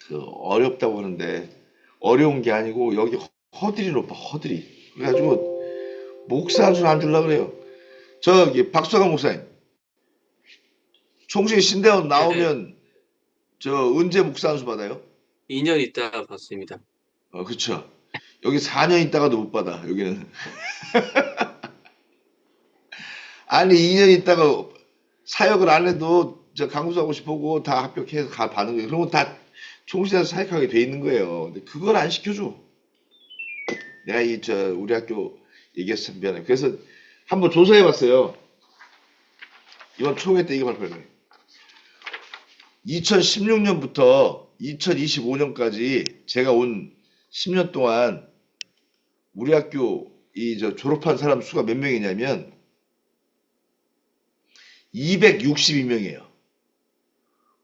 그 어렵다고 하는데 어려운 게 아니고 여기 허들이 높아 허들이. 그래가지고 목사 한 줄 안 줄라 그래요. 저기 박수강 목사님 총신 신대원 예, 나오면 저 언제 목사 한 수 받아요? 2년 있다 봤습니다. 그쵸. 여기 4년 있다가도 못 받아 여기는. 아니 2년 있다가 사역을 안 해도 저 강구하고 싶고 다 합격해서 가 받는 거예요. 그러면 다 총신에서 사역하게 돼 있는 거예요. 근데 그걸 안 시켜줘. 내가 이 저 우리 학교 얘기해서 참 미안해. 그래서 한번 조사해봤어요. 이번 총회 때 이거 발표해. 2016년부터 2025년까지 제가 온 10년 동안 우리 학교 이 저 졸업한 사람 수가 몇 명이냐면 262명이에요.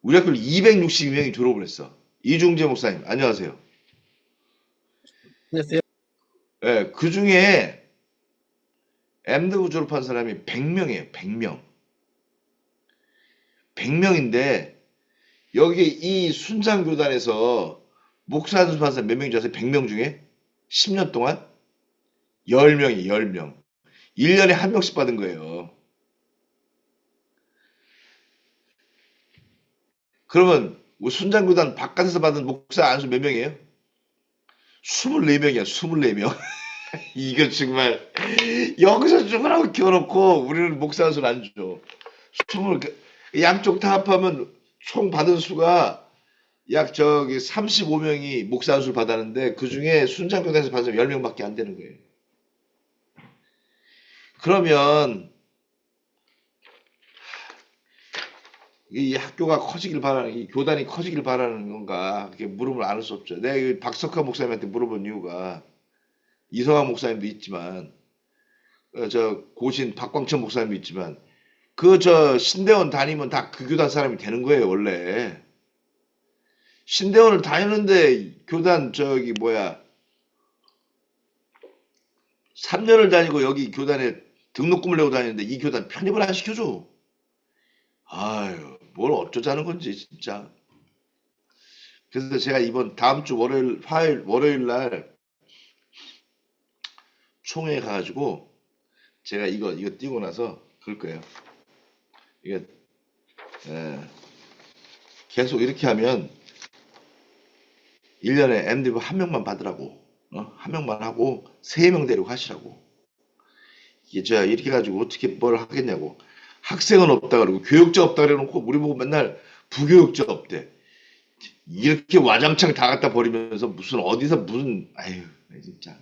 우리 학교를 262명이 졸업을 했어. 이중재 목사님, 안녕하세요. 안녕하세요. 예, 그 중에 엠드부 졸업한 사람이 100명이에요. 100명. 100명인데 여기 이 순장교단에서 목사 연습한 사람 몇 명인지 아세요? 100명 중에 10년 동안 10명이 10명. 1년에 한 명씩 받은 거예요. 그러면 뭐 순장교단 바깥에서 받은 목사 안수 몇 명이에요? 24명이야. 24명. 이거 정말 여기서 죽으라고 키워놓고 우리는 목사 안수를 안 줘. 20, 양쪽 다 합하면 총 받은 수가 약 저기 35명이 목사 안수를 받았는데 그 중에 순장교단에서 받은 사람 10명밖에 안 되는 거예요. 그러면 이 학교가 커지길 바라는, 이 교단이 커지길 바라는 건가? 그게 물음을 안 할 수 없죠. 내가 이 박석환 목사님한테 물어본 이유가 이성환 목사님도 있지만, 저 고신 박광천 목사님도 있지만, 그 저 신대원 다니면 다 그 교단 사람이 되는 거예요, 원래. 신대원을 다니는데 교단 저기 뭐야 3년을 다니고 여기 교단에 등록금을 내고 다니는데 이 교단 편입을 안 시켜줘. 아유, 뭘 어쩌자는 건지 진짜. 그래서 제가 이번 다음 주 월요일 날 총회 가가지고 제가 이거 띄고 나서 그럴 거예요. 이게 에, 계속 이렇게 하면 1년에 MD부 한 명만 받으라고. 한 명만 하고 3명 데리고 하시라고. 이게 제가 이렇게 가지고 어떻게 뭘 하겠냐고. 학생은 없다 그러고 교육자 없다 그래놓고 우리 보고 맨날 부교육자 없대. 이렇게 와장창 다 갖다 버리면서 무슨 어디서 무슨 아유 진짜.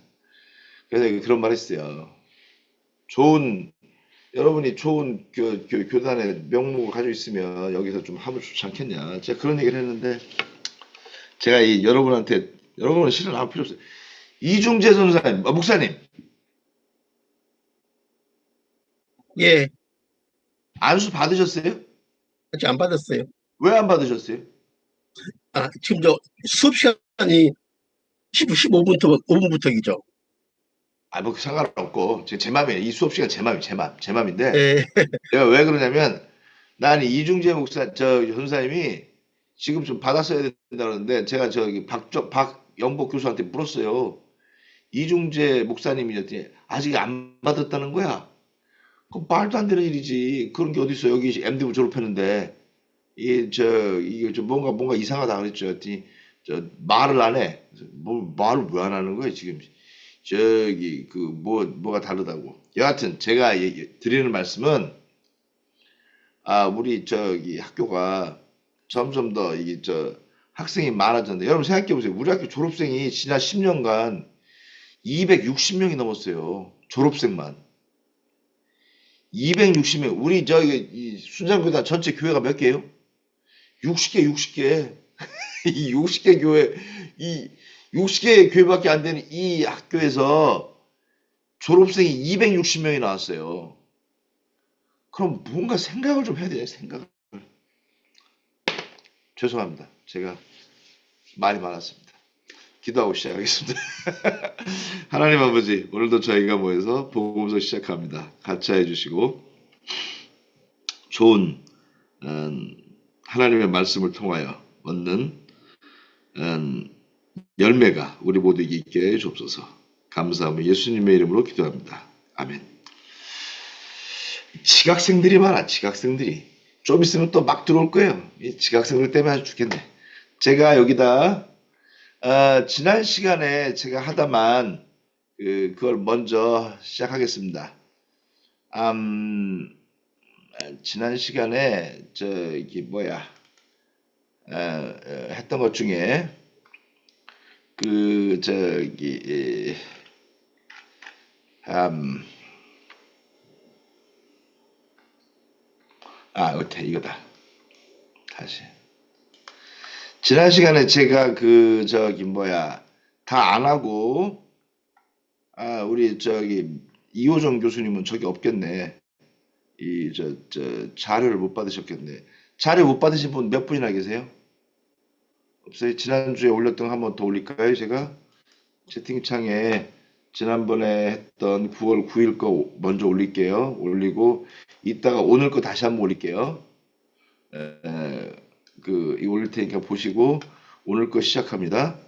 그래서 그런 말 했어요. 좋은 여러분이 좋은 교단의 명목을 가지고 있으면 여기서 좀 하면 좋지 않겠냐. 제가 그런 얘기를 했는데 제가 이 여러분한테 여러분은 실은 안 필요 없어요. 이중재 전사님, 목사님 예, 안수 받으셨어요? 아직 안 받았어요. 왜 안 받으셨어요? 지금 저 수업 시간이 15분부터 5분부터이죠. 뭐 상관없고 제 맘이에요. 이 수업 시간 제 맘이 제 맘인데 예, 내가 왜 그러냐면 나는 이중재 목사 저 전사님이 지금 좀 받았어야 된다 그러는데 제가 저기 박영복 교수한테 물었어요. 이중재 목사님이었더니 아직 안 받았다는 거야. 그 말도 안 되는 일이지. 그런 게 어딨어. 여기 MD부 졸업했는데 이게 좀 뭔가 이상하다 그랬죠. 그랬더니 저 말을 안 해. 뭐 말을 왜 안 하는 거야 지금. 저기 그 뭐가 다르다고. 여하튼 제가 드리는 말씀은 우리 저기 학교가 점점 더 이게 저 학생이 많아졌는데 여러분 생각해 보세요. 우리 학교 졸업생이 지난 10년간 260명이 넘었어요. 졸업생만. 260명. 우리 저기 이 순장교단 전체 교회가 몇 개예요? 60개, 60개. 이 60개 교회, 이 60개 교회밖에 안 되는 이 학교에서 졸업생이 260명이 나왔어요. 그럼 뭔가 생각을 좀 해야 돼요, 생각을. 죄송합니다. 제가 말이 많았습니다. 기도하고 시작하겠습니다. 하나님 아버지, 오늘도 저희가 모여서 복음서 시작합니다. 같이 해주시고 좋은 하나님의 말씀을 통하여 얻는 음, 열매가 우리 모두에게 있게 해 주옵소서. 감사하며 예수님의 이름으로 기도합니다. 아멘. 지각생들이 많아, 지각생들이. 좀 있으면 또 막 들어올 거예요. 이 지각생들 때문에 아주 죽겠네. 제가 여기다 지난 시간에 제가 하다만 그걸 먼저 시작하겠습니다. 지난 시간에 저기 뭐야 했던 것 중에 그 저기 어때 이거다. 다시 지난 시간에 제가 그 저기 뭐야 다 안 하고 우리 저기 이호정 교수님은 저기 없겠네. 이 저 자료를 못 받으셨겠네. 자료 못 받으신 분 몇 분이나 계세요? 없어요? 지난주에 올렸던 거 한 번 더 올릴까요? 제가 채팅창에 지난번에 했던 9월 9일 거 먼저 올릴게요. 올리고 이따가 오늘 거 다시 한번 올릴게요. 이거 올릴 테니까 보시고 오늘 거 시작합니다.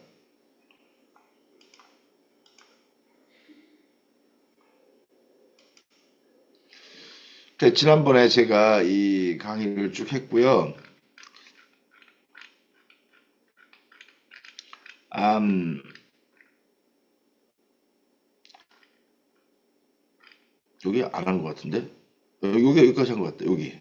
지난번에 제가 이 강의를 쭉 했고요. 여기 안 한 것 같은데? 여기까지 한 것 같다. 여기.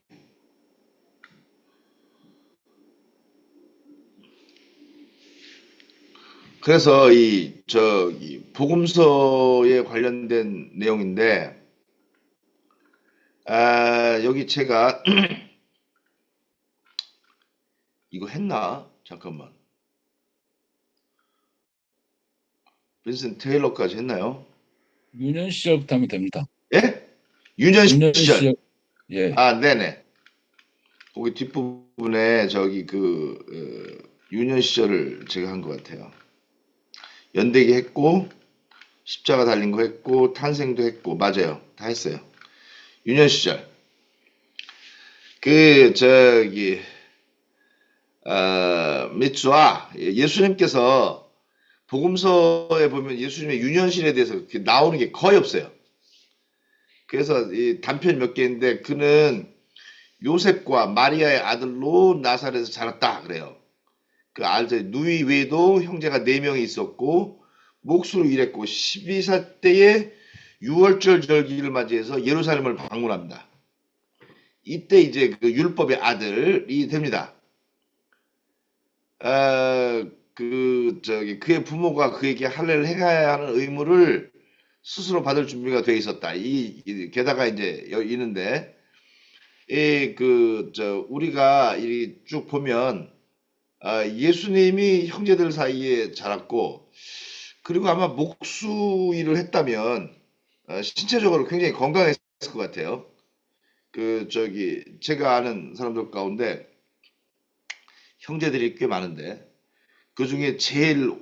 그래서 이 저기 복음서에 관련된 내용인데 여기 제가 이거 했나? 잠깐만. 빈슨 테일러까지 했나요? 유년 시절부터 하면 됩니다. 예? 유년 유년 시절. 시절, 예, 네네. 거기 뒷부분에 저기 유년 시절을 제가 한 것 같아요. 연대기 했고 십자가 달린 거 했고 탄생도 했고 맞아요. 다 했어요. 유년 시절. 저기 미츠와 예수님께서 복음서에 보면 예수님의 유년신에 대해서 나오는 게 거의 없어요. 그래서 이 단편 몇 개인데 그는 요셉과 마리아의 아들로 나사렛에서 자랐다 그래요. 누이 외에도 형제가 4명이 있었고 목수로 일했고 12살 때에 6월절 절기를 맞이해서 예루살렘을 방문합니다. 이때 이제 그 율법의 아들이 됩니다. 그의 부모가 그에게 할례를 행해야 하는 의무를 스스로 받을 준비가 되어 있었다. 게다가 이제 있는데, 우리가 쭉 보면, 예수님이 형제들 사이에 자랐고, 그리고 아마 목수 일을 했다면, 신체적으로 굉장히 건강했을 것 같아요. 제가 아는 사람들 가운데, 형제들이 꽤 많은데 그 중에 제일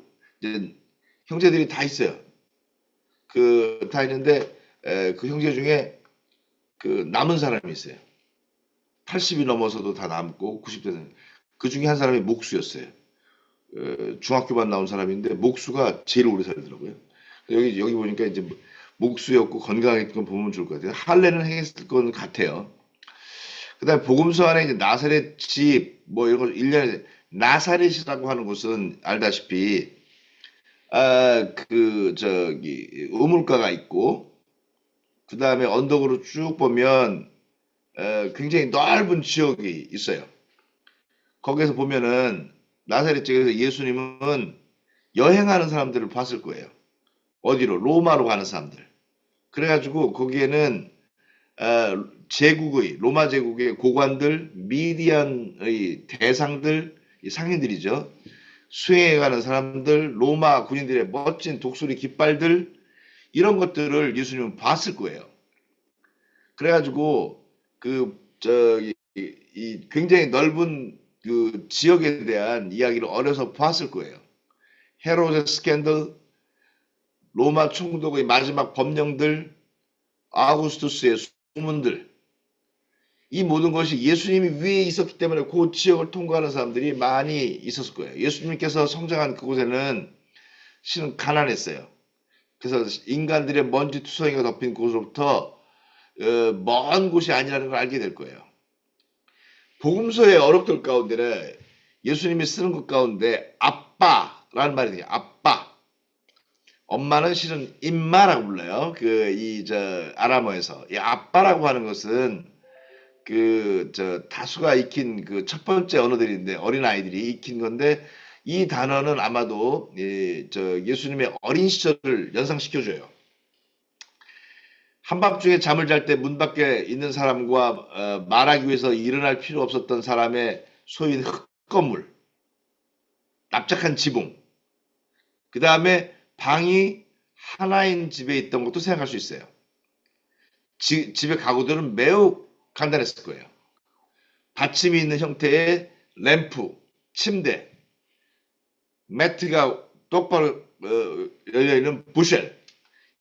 이제 형제들이 다 있어요. 다 있는데 그 형제 중에 남은 사람이 있어요. 80이 넘어서도 다 남고 90대는 그 중에 한 사람이 목수였어요. 중학교만 나온 사람인데 목수가 제일 오래 살더라고요. 여기 보니까 이제 목수였고 건강했던 건 보면 좋을 것 같아요. 할례는 행했을 건 같아요. 그다음에 복음서 안에 이제 나사렛 집 뭐 이런 거 1년에 나사렛이라고 하는 곳은 알다시피 우물가가 있고 그다음에 언덕으로 쭉 보면 굉장히 넓은 지역이 있어요. 거기에서 보면은 나사렛 지역에서 예수님은 여행하는 사람들을 봤을 거예요. 어디로? 로마로 가는 사람들. 그래가지고 거기에는 로마 제국의 고관들, 미디안의 대상들, 상인들이죠. 수행해 가는 사람들, 로마 군인들의 멋진 독수리 깃발들, 이런 것들을 예수님은 봤을 거예요. 그래가지고, 굉장히 넓은 그 지역에 대한 이야기를 어려서 봤을 거예요. 헤로데 스캔들, 로마 총독의 마지막 법령들, 아우구스투스의 소문들, 이 모든 것이 예수님이 위에 있었기 때문에 그 지역을 통과하는 사람들이 많이 있었을 거예요. 예수님께서 성장한 그곳에는 실은 가난했어요. 그래서 인간들의 먼지 투성이가 덮인 곳으로부터 먼 곳이 아니라는 걸 알게 될 거예요. 복음서의 어록들 가운데는 예수님이 쓰는 것 가운데 아빠라는 말이 돼요. 아빠. 엄마는 실은 임마라고 불러요. 아람어에서. 이 아빠라고 하는 것은 다수가 익힌 그 첫 번째 언어들인데, 어린아이들이 익힌 건데, 이 단어는 아마도 예수님의 어린 시절을 연상시켜줘요. 한밤중에 잠을 잘 때 문 밖에 있는 사람과 말하기 위해서 일어날 필요 없었던 사람의 소인 흙건물, 납작한 지붕, 그 다음에 방이 하나인 집에 있던 것도 생각할 수 있어요. 집의 가구들은 매우 간단했을 거예요. 받침이 있는 형태의 램프, 침대, 매트가 똑바로 열려있는 부쉘,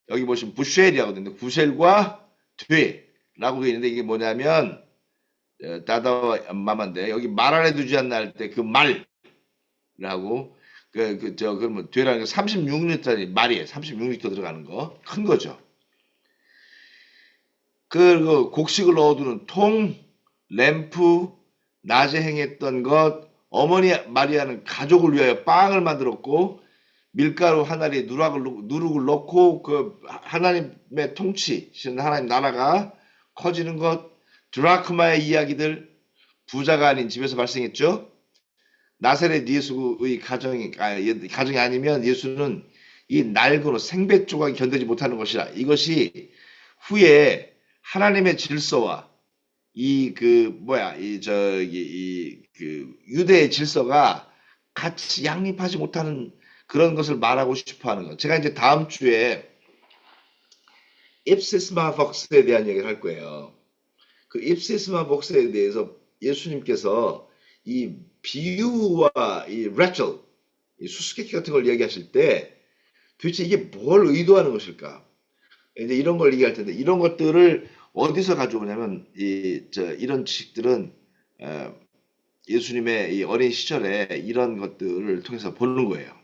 여기 보시면 부쉘이라고 되는데 부쉘과 뒤라고 되어 있는데 이게 뭐냐면 다다와 마마인데 여기 말 안에 두지 않나 할 때 그 말이라고 그러면 뒤라는 게 36리터짜리 말이에요. 36리터 들어가는 거 큰 거죠. 그 곡식을 넣어두는 통, 램프, 낮에 행했던 것, 어머니 마리아는 가족을 위하여 빵을 만들었고 밀가루 하나에 누룩을 넣고 그 하나님의 통치신 하나님 나라가 커지는 것, 드라크마의 이야기들, 부자가 아닌 집에서 발생했죠. 나사렛 예수의 가정이 아니면 예수는 이 낡은 생배 조각이 견디지 못하는 것이라. 이것이 후에 하나님의 질서와 유대의 질서가 같이 양립하지 못하는 그런 것을 말하고 싶어 하는 것. 제가 이제 다음 주에 입시스마 복스에 대한 얘기를 할 거예요. 그 입시스마 복스에 대해서 예수님께서 이 비유와 이 레첼, 이 수수께끼 같은 걸 얘기하실 때 도대체 이게 뭘 의도하는 것일까? 이제 이런 걸 얘기할 텐데 이런 것들을 어디서 가져오냐면 이런 지식들은 예수님의 이 어린 시절에 이런 것들을 통해서 보는 거예요.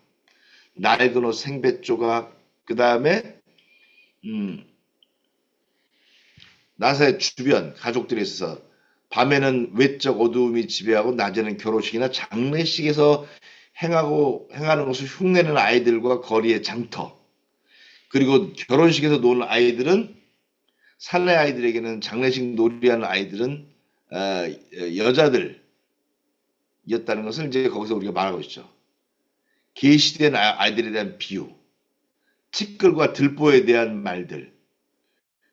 낡은 옷, 생배 조각, 그 다음에 나사렛 주변 가족들에 있어서 밤에는 외적 어두움이 지배하고 낮에는 결혼식이나 장례식에서 행하는 것을 흉내내는 아이들과 거리의 장터, 그리고 결혼식에서 노는 아이들은 살래 아이들에게는 장례식 놀이하는 아이들은 여자들이었다는 것을 이제 거기서 우리가 말하고 있죠. 계시된 아이들에 대한 비유, 티끌과 들보에 대한 말들,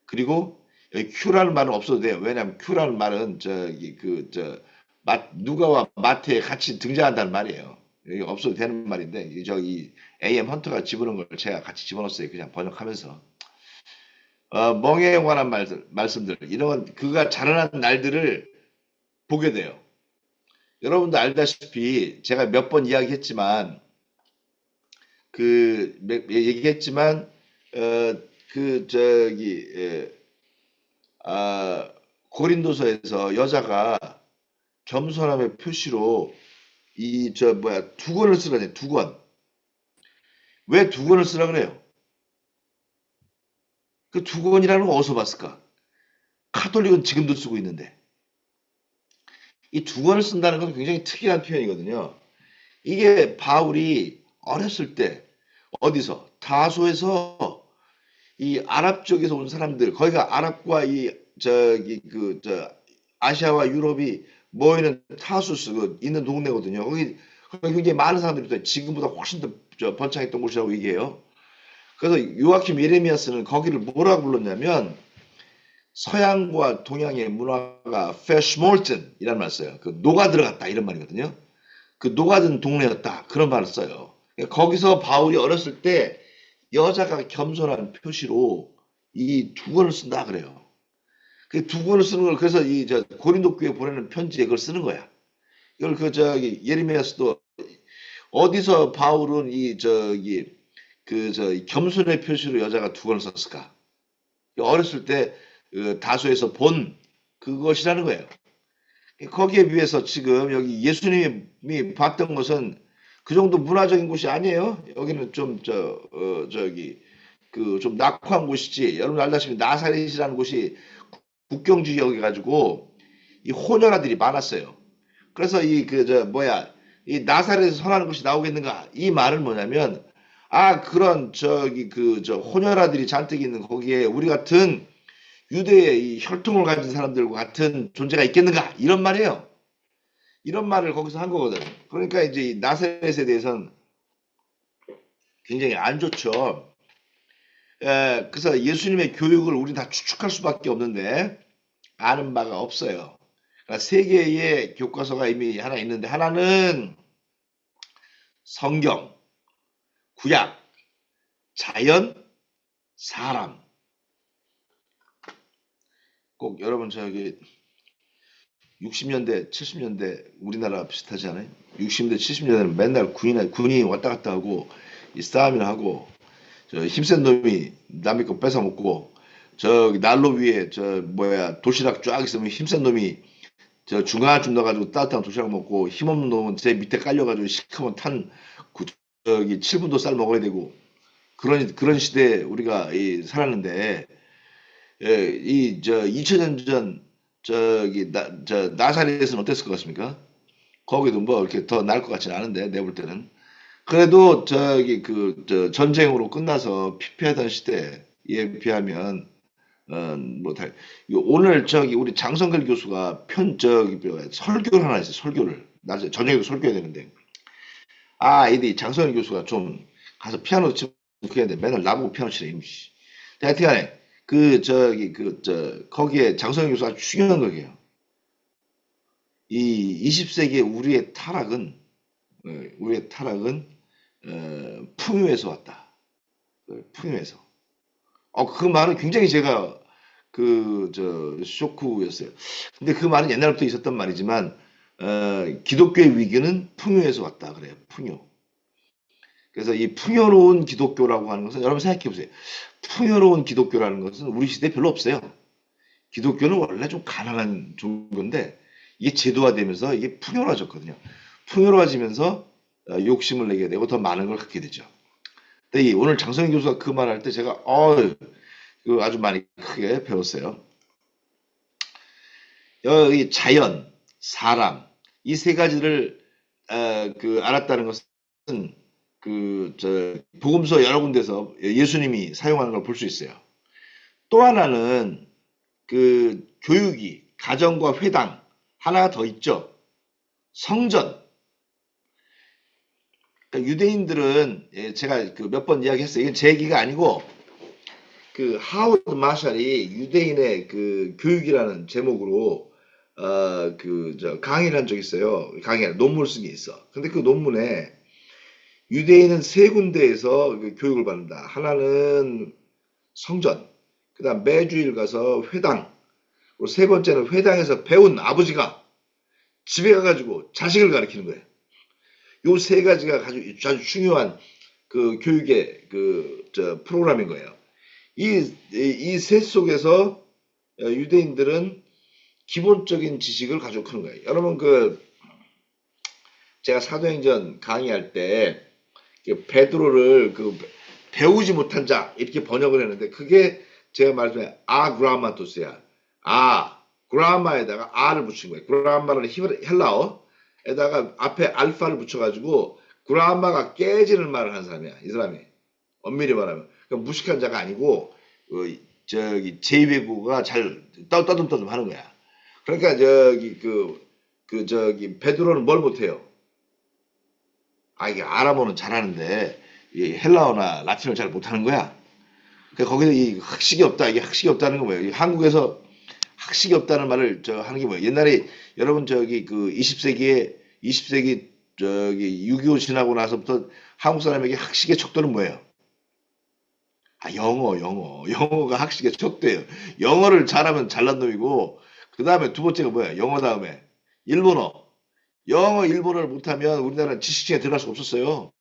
그리고 여기 큐라는 말은 없어도 돼요. 왜냐하면 큐라는 말은 누가와 마태에 같이 등장한다는 말이에요. 여기 없어도 되는 말인데 저기 A.M. 헌터가 집어넣은 걸 제가 같이 집어넣었어요. 그냥 번역하면서. 멍에에 관한 말씀들, 이런 건 그가 자라난 날들을 보게 돼요. 여러분도 알다시피 제가 몇 번 이야기했지만 고린도서에서 여자가 겸손함의 표시로 두 권을 쓰라네. 두 권. 왜 두 권을 쓰라 그래요? 그 두 권이라는 거 어디서 봤을까? 카톨릭은 지금도 쓰고 있는데. 이 두 권을 쓴다는 건 굉장히 특이한 표현이거든요. 이게 바울이 어렸을 때 어디서 타소에서 이 아랍 쪽에서 온 사람들, 거기가 아랍과 아시아와 유럽이 모이는 타수스 있는 동네거든요. 거기 굉장히 많은 사람들이 있어요. 지금보다 훨씬 더 번창했던 곳이라고 얘기해요. 그래서 요아킴 예레미야스는 거기를 뭐라고 불렀냐면 서양과 동양의 문화가 페슈몰튼이라는 말을 써요. 그 녹아 들어갔다 이런 말이거든요. 그 녹아든 동네였다 그런 말을 써요. 거기서 바울이 어렸을 때 여자가 겸손한 표시로 이 두 권을 쓴다 그래요. 그 두 권을 쓰는 걸 그래서 고린도 교회 보내는 편지에 그걸 쓰는 거야. 이걸 예레미야스도 어디서 바울은 겸손의 표시로 여자가 두 권을 썼을까? 어렸을 때 다소에서 본 그것이라는 거예요. 거기에 비해서 지금 여기 예수님이 봤던 것은 그 정도 문화적인 곳이 아니에요. 여기는 좀 저기 그 좀 낙후한 곳이지. 여러분 알다시피 나사렛이라는 곳이 국경 지역이 가지고 이 혼혈아들이 많았어요. 그래서 이 그 저 뭐야 이 나사렛에서 선하는 것이 나오겠는가? 이 말은 뭐냐면 아 그런 저기 그 저 혼혈아들이 잔뜩 있는 거기에 우리 같은 유대의 이 혈통을 가진 사람들과 같은 존재가 있겠는가? 이런 말이에요. 이런 말을 거기서 한 거거든. 그러니까 이제 이 나사렛에 대해서는 굉장히 안 좋죠. 그래서 예수님의 교육을 우리 다 추측할 수밖에 없는데 아는 바가 없어요. 그러니까 세 개의 교과서가 이미 하나 있는데 하나는 성경, 구약, 자연, 사람. 꼭 여러분 저기 60년대, 70년대 우리나라 비슷하지 않아요? 60년대, 70년대는 맨날 군이 왔다 갔다 하고 이 싸움이나 하고 저 힘센 놈이 남의 거 뺏어 먹고 저기 난로 위에 저 뭐야 도시락 쫙 있으면 힘센 놈이 저 중간쯤 넣어가지고 따뜻한 도시락 먹고 힘없는 놈은 제 밑에 깔려가지고 시커먼 저기 7분도 쌀 먹어야 되고 그런 시대에 우리가 살았는데 이 저 2000년 전 저기 저 나사렛은 어땠을 것 같습니까? 거기도 뭐 이렇게 더 나을 것 같지는 않은데 내가 볼 때는 그래도 저기 그 저 전쟁으로 끝나서 피폐하던 시대에 비하면 뭐 오늘 저기 우리 장성글 교수가 저기 설교를 하나 했어요. 설교를 낮에 저녁에도 설교해야 되는데 아이디 장성글 교수가 좀 가서 피아노 치고 해야 돼. 맨날 나보고 피아노 치래 임씨. 하여튼간에 그 저기 그 저 거기에 장성글 교수가 중요한 거예요. 이 20세기의 우리의 타락은 풍요에서 왔다. 풍요에서. 그 말은 굉장히 제가 쇼크였어요. 근데 그 말은 옛날부터 있었던 말이지만 기독교의 위기는 풍요에서 왔다 그래요. 풍요. 그래서 이 풍요로운 기독교라고 하는 것은 여러분 생각해 보세요. 풍요로운 기독교라는 것은 우리 시대에 별로 없어요. 기독교는 원래 좀 가난한 종교인데 이게 제도화되면서 이게 풍요로워졌거든요. 풍요로워지면서 욕심을 내게 되고 더 많은 걸 갖게 되죠. 근데 오늘 장성희 교수가 그 말할 때 제가 아주 많이 크게 배웠어요. 이 자연, 사람 이 세 가지를 알았다는 것은 복음서 여러 군데서 예수님이 사용하는 걸 볼 수 있어요. 또 하나는 교육이 가정과 회당 하나가 더 있죠. 성전. 그러니까 유대인들은 제가 몇 번 이야기했어요. 이건 제 얘기가 아니고 하워드 마샬이 유대인의 교육이라는 제목으로 강의를 한 적이 있어요. 논문을 쓴 게 있어. 근데 그 논문에 유대인은 세 군데에서 교육을 받는다. 하나는 성전, 그다음 매주일 가서 회당, 그리고 세 번째는 회당에서 배운 아버지가 집에 가가지고 자식을 가르치는 거예요. 요 세 가지가 아주 중요한 교육의 프로그램인 거예요. 이 셋 속에서 유대인들은 기본적인 지식을 가지고 크는 거예요. 여러분 제가 사도행전 강의할 때 베드로를 배우지 못한 자 이렇게 번역을 했는데 그게 제가 말했잖아요. 아그라마토스야. 그라마에다가 아를 붙인 거예요. 그라마는 헬라어에다가 앞에 알파를 붙여가지고 그라마가 깨지는 말을 하는 사람이야. 이 사람이 엄밀히 말하면 무식한 자가 아니고 저기 제2외국어가 잘 떠듬떠듬 하는 거야. 그러니까 저기 베드로는 뭘 못해요? 이게 아람어는 잘하는데 이 헬라어나 라틴어를 잘 못하는 거야. 그러니까 거기서 이 학식이 없다. 이게 학식이 없다는 건 뭐예요? 한국에서 학식이 없다는 말을 하는 게 뭐예요? 옛날에 여러분 저기 20세기 저기 6.25 지나고 나서부터 한국 사람에게 학식의 척도는 뭐예요? 영어가 학식의 척도예요. 영어를 잘하면 잘난 놈이고 그 다음에 두 번째가 뭐야? 영어 다음에 일본어. 일본어를 못하면 우리나라는 지식층에 들어갈 수가 없었어요.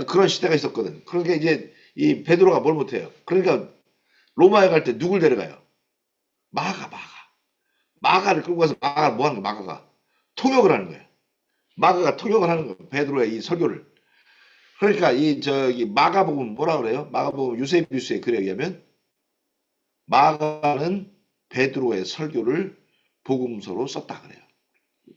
그런 시대가 있었거든. 그러니까 이제 이 베드로가 뭘 못해요. 그러니까 로마에 갈 때 누굴 데려가요? 마가. 마가를 끌고 가서 마가가 뭐 하는 거야? 마가가 통역을 하는 거예요. 마가가 통역을 하는 거예요. 베드로의 이 설교를. 그러니까 이 저기 마가복음 뭐라 그래요? 마가복음 유세비우스의 글에 의하면 마가는 베드로의 설교를 복음서로 썼다 그래요.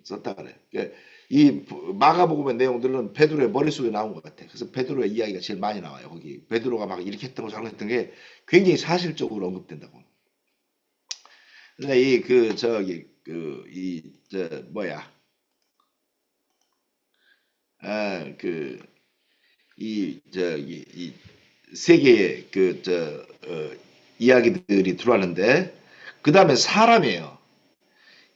썼다 그래요. 그러니까 이 마가복음의 내용들은 베드로의 머릿속에 나온 것 같아. 그래서 베드로의 이야기가 제일 많이 나와요. 거기 베드로가 막 이렇게 했던 거 저렇게 했던 게 굉장히 사실적으로 언급된다고. 근데 이 그 저기 그 이 저 뭐야 그 이 저기 이 세계의 이야기들이 들어왔는데 그 다음에 사람이에요.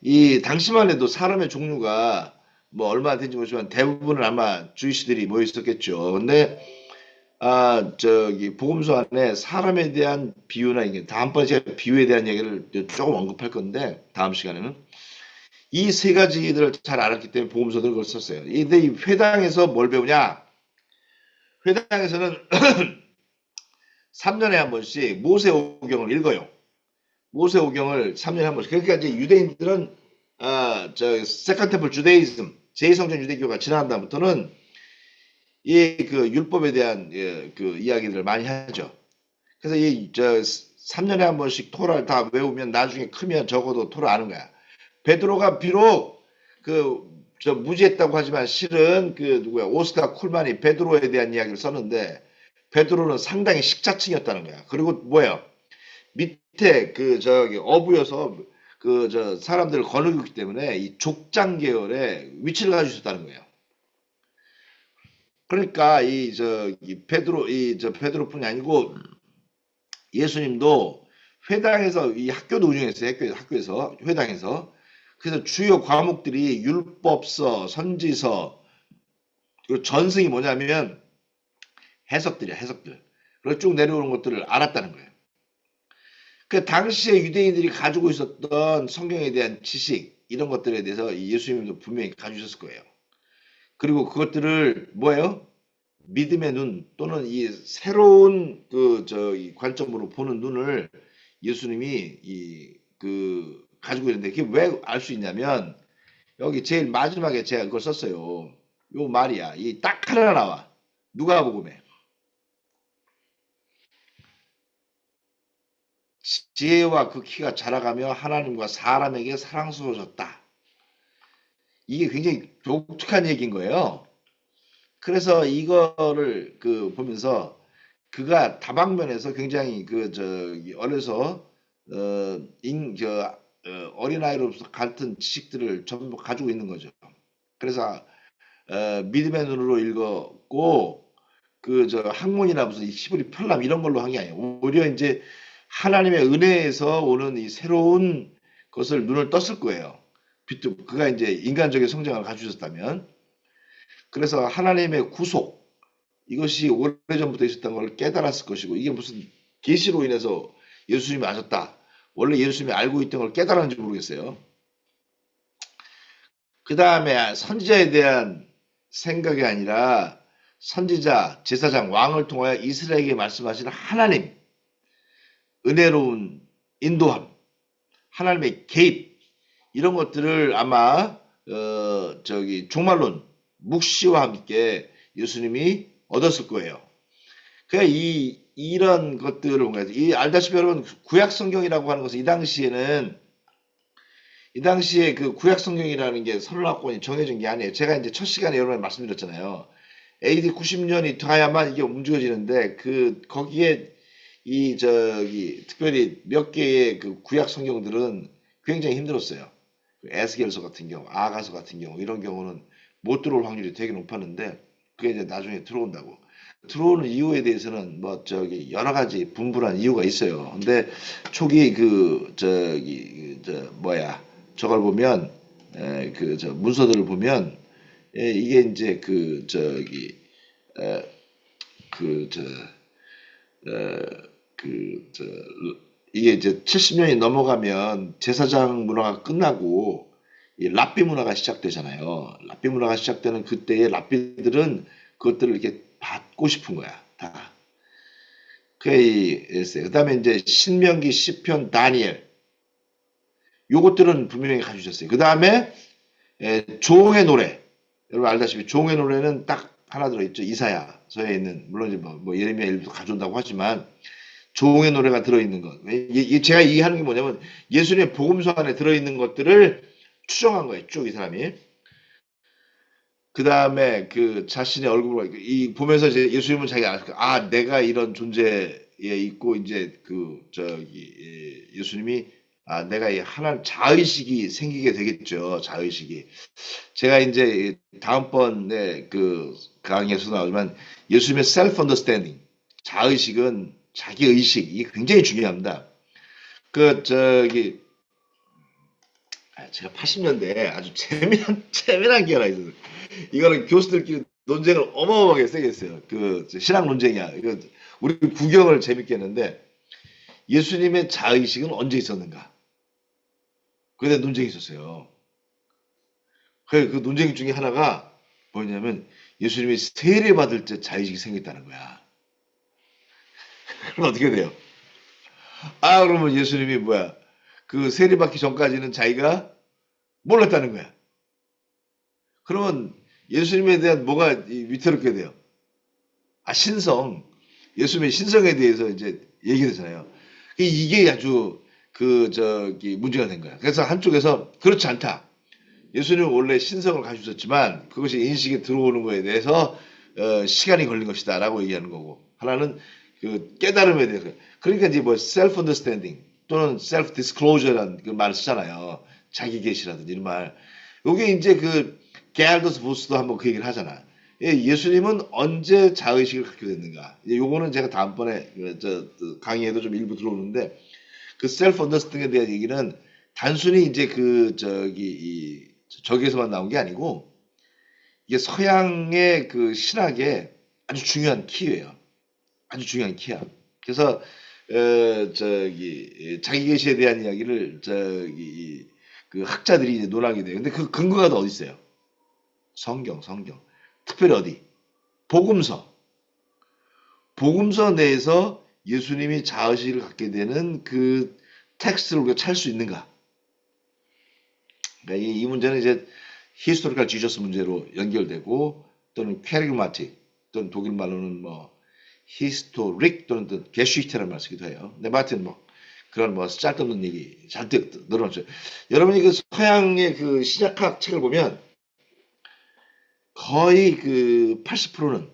이 당시만 해도 사람의 종류가 뭐 얼마나 된지 모르지만 대부분은 아마 주이시들이 모여 있었겠죠. 근데 저기 복음서 안에 사람에 대한 비유나 이게 다음번에 제가 비유에 대한 얘기를 조금 언급할 건데 다음 시간에는 이 세 가지들을 잘 알았기 때문에 복음서들을 그걸 썼어요. 근데 이 회당에서 뭘 배우냐? 회당에서는 3년에 한 번씩 모세오경을 읽어요. 모세오경을 3년에 한 번씩. 그러니까 이제 유대인들은 저 세컨 템플 주데이즘 제2성전 유대교가 지난 다음부터는 이 그 율법에 대한 그 이야기들을 많이 하죠. 그래서 이 저 3년에 한 번씩 토라를 다 외우면 나중에 크면 적어도 토라 아는 거야. 베드로가 비록 그 저 무지했다고 하지만 실은 그 누구야 오스카 쿨만이 베드로에 대한 이야기를 썼는데 베드로는 상당히 식자층이었다는 거야. 그리고 뭐야 밑에 그 저기 어부여서 그 저 사람들을 거느리기 때문에 이 족장 계열의 위치를 가지고 있었다는 거예요. 그러니까 이 저기 베드로 이 저 베드로뿐이 아니고 예수님도 회당에서 이 학교도 운영했어요. 학교에서 회당에서 그래서 주요 과목들이 율법서, 선지서 그리고 전승이 뭐냐면 해석들이야 해석들. 그리고 쭉 내려오는 것들을 알았다는 거예요. 그 당시에 유대인들이 가지고 있었던 성경에 대한 지식 이런 것들에 대해서 예수님도 분명히 가지고 있었을 거예요. 그리고 그것들을 뭐예요? 믿음의 눈 또는 이 새로운 그 저 관점으로 보는 눈을 예수님이 이 그 가지고 있는데 그게 왜 알 수 있냐면 여기 제일 마지막에 제가 그걸 썼어요. 요 말이야. 이 딱 하나 나와. 누가복음에 지혜와 그 키가 자라가며 하나님과 사람에게 사랑스러워졌다. 이게 굉장히 독특한 얘기인 거예요. 그래서 이거를 그 보면서 그가 다방면에서 굉장히 그 저기 어려서 어인저 어린아이로서 같은 지식들을 전부 가지고 있는 거죠. 그래서 믿음의 눈으로 읽었고 그 저 학문이나 무슨 히브리 편람 이런 걸로 한 게 아니에요. 오히려 이제 하나님의 은혜에서 오는 이 새로운 것을 눈을 떴을 거예요. 그가 이제 인간적인 성장을 가지셨다면 그래서 하나님의 구속 이것이 오래전부터 있었던 걸 깨달았을 것이고 이게 무슨 계시로 인해서 예수님이 아셨다. 원래 예수님이 알고 있던 걸 깨달았는지 모르겠어요. 그 다음에 선지자에 대한 생각이 아니라 선지자, 제사장, 왕을 통하여 이스라엘에게 말씀하시는 하나님, 은혜로운 인도함, 하나님의 개입 이런 것들을 아마 저기 종말론 묵시와 함께 예수님이 얻었을 거예요. 그러니까 이런 것들을 뭔가 이 알다시피 여러분 구약 성경이라고 하는 것은 이 당시에 그 구약 성경이라는 게 선언권이 정해진 게 아니에요. 제가 이제 첫 시간에 여러분 말씀드렸잖아요. AD 90년이 돼야만 이게 움직여지는데 그 거기에 이 저기 특별히 몇 개의 그 구약 성경들은 굉장히 힘들었어요. 에스겔서 같은 경우, 아가서 같은 경우 이런 경우는 못 들어올 확률이 되게 높았는데 그게 이제 나중에 들어온다고. 들어오는 이유에 대해서는 뭐 저기 여러 가지 분분한 이유가 있어요. 근데 초기 그 저기 저 뭐야 저걸 보면 그 저 문서들을 보면 이게 이제 그 저기 그저 그 이게 이제 70년이 넘어가면 제사장 문화가 끝나고 이 랍비 문화가 시작되잖아요. 랍비 문화가 시작되는 그때의 랍비들은 그것들을 이렇게 받고 싶은 거야. 다. 그랬어요. 그 다음에 이제 신명기, 시편, 다니엘 요것들은 분명히 가지고 있었어요. 그 다음에 조홍의 노래. 여러분 알다시피 조홍의 노래는 딱 하나 들어있죠. 이사야서에 있는, 물론 이제 뭐 예레미야 일부도 가져온다고 하지만 조홍의 노래가 들어있는 것. 제가 얘기하는 게 뭐냐면 예수님의 복음서 안에 들어있는 것들을 추정한 거예요. 쭉 이 사람이. 그 다음에 그 자신의 얼굴을 보면서 이제 예수님은 자기가 알았어요. 아, 내가 이런 존재에 있고 이제 예수님이 내가 이 하나님 자의식이 생기게 되겠죠. 자의식이. 제가 이제 다음번에 그 강의에서 나오지만 예수님의 self understanding, 자의식은 자기 의식, 이게 굉장히 중요합니다. 제가 80년대에 아주 재미난 게 하나 있어요. 이거는 교수들끼리 논쟁을 어마어마하게 세게 했어요. 신학 논쟁이야. 이거 우리 구경을 재밌게 했는데, 예수님의 자의식은 언제 있었는가? 그에 대한 논쟁이 있었어요. 그 논쟁 중에 하나가 뭐냐면, 예수님이 세례 받을 때 자의식이 생겼다는 거야. 그럼 어떻게 돼요? 그러면 예수님이 그 세례 받기 전까지는 자기가 몰랐다는 거야. 그러면 예수님에 대한 뭐가 위태롭게 돼요? 신성. 예수님의 신성에 대해서 이제 얘기되잖아요. 이게 아주 문제가 된 거야. 그래서 한쪽에서 그렇지 않다. 예수님은 원래 신성을 가지고 있었지만 그것이 인식에 들어오는 거에 대해서 시간이 걸린 것이다라고 얘기하는 거고, 하나는 그 깨달음에 대해서. 그러니까 이제 뭐 self understanding 또는 self disclosure라는 그 말을 쓰잖아요. 자기 계시라든지 이런 말. 요게 이제 게알더스 보스도 한번 그 얘기를 하잖아. 예수님은 언제 자의식을 갖게 됐는가? 요거는 제가 다음번에 강의에도 좀 일부 들어오는데, 그 self understanding에 대한 얘기는 단순히 이제 저기에서만 나온 게 아니고, 이게 서양의 그 신학의 아주 중요한 키예요. 아주 중요한 키야. 그래서 자기 계시에 대한 이야기를 그 학자들이 이제 논하게 돼요. 근데 그 근거가 어디 있어요? 성경. 특별히 어디? 복음서. 복음서 내에서 예수님이 자의식을 갖게 되는 그 텍스트를 우리가 찾을 수 있는가? 그러니까 이 문제는 이제 히스토리컬 지저스 문제로 연결되고, 또는 캐리그마틱, 또는 독일 말로는 뭐 히스토릭 또는 게슈히테라는 말을 쓰기도 해요. 근데 하여튼 그런 쓸데없는 얘기 잔뜩 늘어났죠. 여러분이 그 서양의 그 신약학 책을 보면 거의 그 80%는